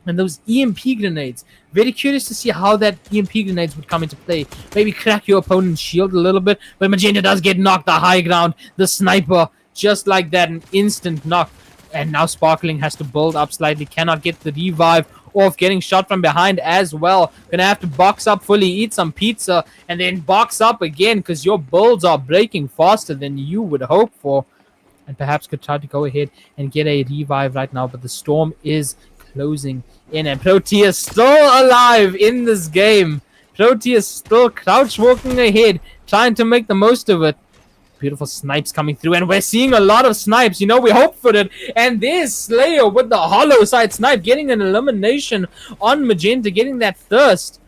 And those EMP grenades. Very curious to see how that EMP grenades would come into play. Maybe crack your opponent's shield a little bit. But Magenta does get knocked the high ground. The sniper, just like that, an instant knock. And now Sparkling has to build up slightly. Cannot get the revive off, getting shot from behind as well. Gonna have to box up fully, eat some pizza, and then box up again because your builds are breaking faster than you would hope for. And perhaps could try to go ahead and get a revive right now. But the storm is closing in, and Protea still alive in this game. Protea still crouch walking ahead, trying to make the most of it. Beautiful snipes coming through, and we're seeing a lot of snipes. You know, we hope for it. And there's Slayer with the hollow side snipe, getting an elimination on Magenta, getting that thirst.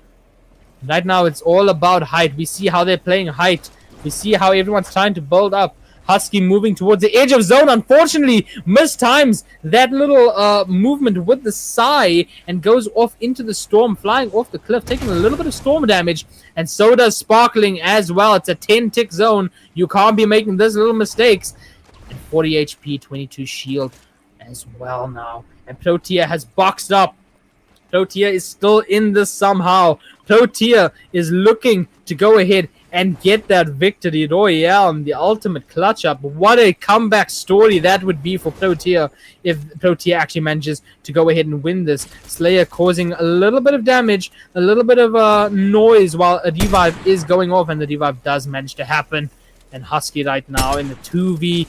Right now, it's all about height. We see how they're playing height. We see how everyone's trying to build up. Husky moving towards the edge of zone. Unfortunately, mistimes that little movement with the Psy and goes off into the storm, flying off the cliff, taking a little bit of storm damage. And so does Sparkling as well. It's a 10-tick zone. You can't be making those little mistakes. And 40 HP, 22 shield as well now. And Protea has boxed up. Protea is still in this somehow. Protea is looking to go ahead and get that victory royale and the ultimate clutch up. What a comeback story that would be for Protea if Protea actually manages to go ahead and win this. Slayer causing a little bit of damage, a little bit of noise while a revive is going off, and the revive does manage to happen. And Husky right now in the 2v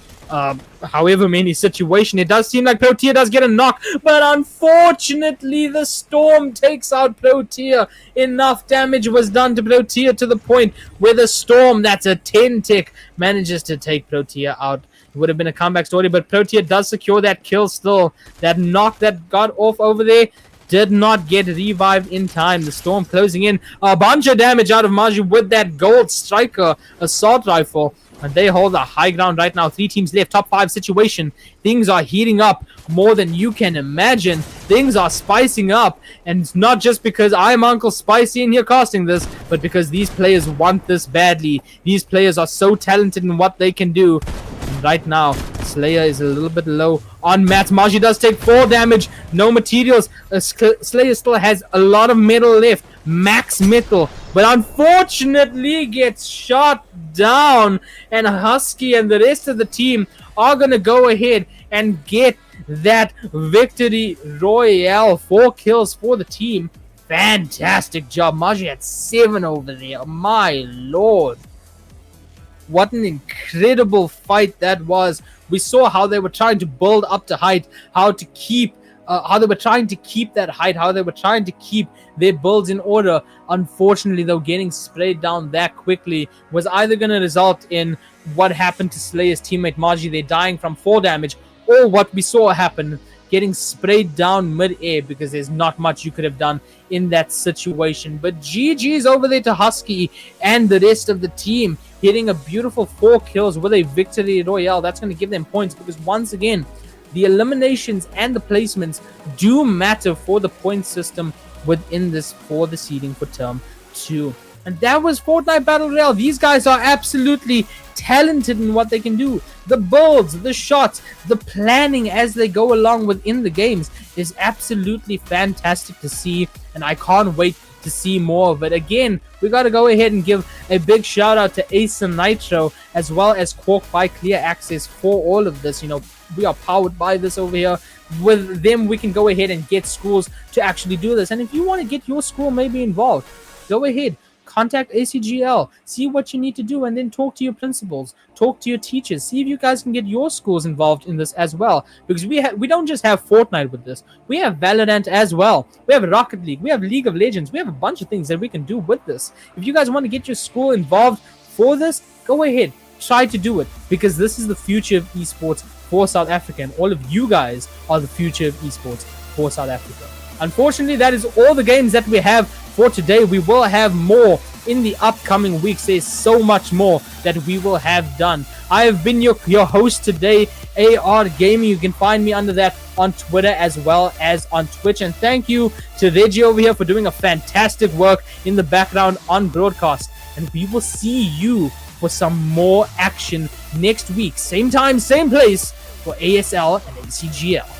however many situation, it does seem like Protea does get a knock, but unfortunately the Storm takes out Protea. Enough damage was done to Protea to the point where the Storm, that's a 10 tick, manages to take Protea out. It would have been a comeback story, but Protea does secure that kill still. That knock that got off over there did not get revived in time. The Storm closing in a bunch of damage out of Maju with that gold striker assault rifle. And they hold the high ground right now. 3 teams left, top 5 situation. Things are heating up more than you can imagine. Things are spicing up. And it's not just because I'm Uncle Spicy in here casting this, but because these players want this badly. These players are so talented in what they can do. And right now, Slayer is a little bit low on mats. Maju does take 4 damage. No materials. Slayer still has a lot of metal left. Max metal. But unfortunately gets shot down. And Husky and the rest of the team are going to go ahead and get that victory royale. 4 kills for the team. Fantastic job. Maju had 7 over there. My lord. What an incredible fight that was. We saw how they were trying to build up to height, how they were trying to keep that height, how they were trying to keep their builds in order. Unfortunately, though, getting sprayed down that quickly was either going to result in what happened to Slayer's teammate Margie, they're dying from 4 damage, or what we saw happen, getting sprayed down mid-air, because there's not much you could have done in that situation. But GG's over there to Husky and the rest of the team, hitting a beautiful 4 kills with a victory royale. That's going to give them points, because once again, the eliminations and the placements do matter for the point system within this, for the seeding for term 2. And that was Fortnite Battle Royale. These guys are absolutely talented in what they can do. The builds, the shots, the planning as they go along within the games is absolutely fantastic to see, and I can't wait to see more of it. Again, we got to go ahead and give a big shout out to ASL Nitro as well as Quark by Clear Access for all of this. You know, we are powered by this over here. With them, we can go ahead and get schools to actually do this. And if you want to get your school maybe involved, go ahead. Contact ACGL, see what you need to do, and then talk to your principals, talk to your teachers, see if you guys can get your schools involved in this as well. Because we don't just have Fortnite with this, we have Valorant as well, we have Rocket League, we have League of Legends, we have a bunch of things that we can do with this. If you guys want to get your school involved for this, go ahead, try to do it, because this is the future of esports for South Africa, and all of you guys are the future of esports for South Africa. Unfortunately, that is all the games that we have for today. We will have more in the upcoming weeks. There's so much more that we will have done. I have been your host today, AR Gaming. You can find me under that on Twitter as well as on Twitch. And thank you to Reggie over here for doing a fantastic work in the background on broadcast. And we will see you for some more action next week. Same time, same place for ASL and ACGL.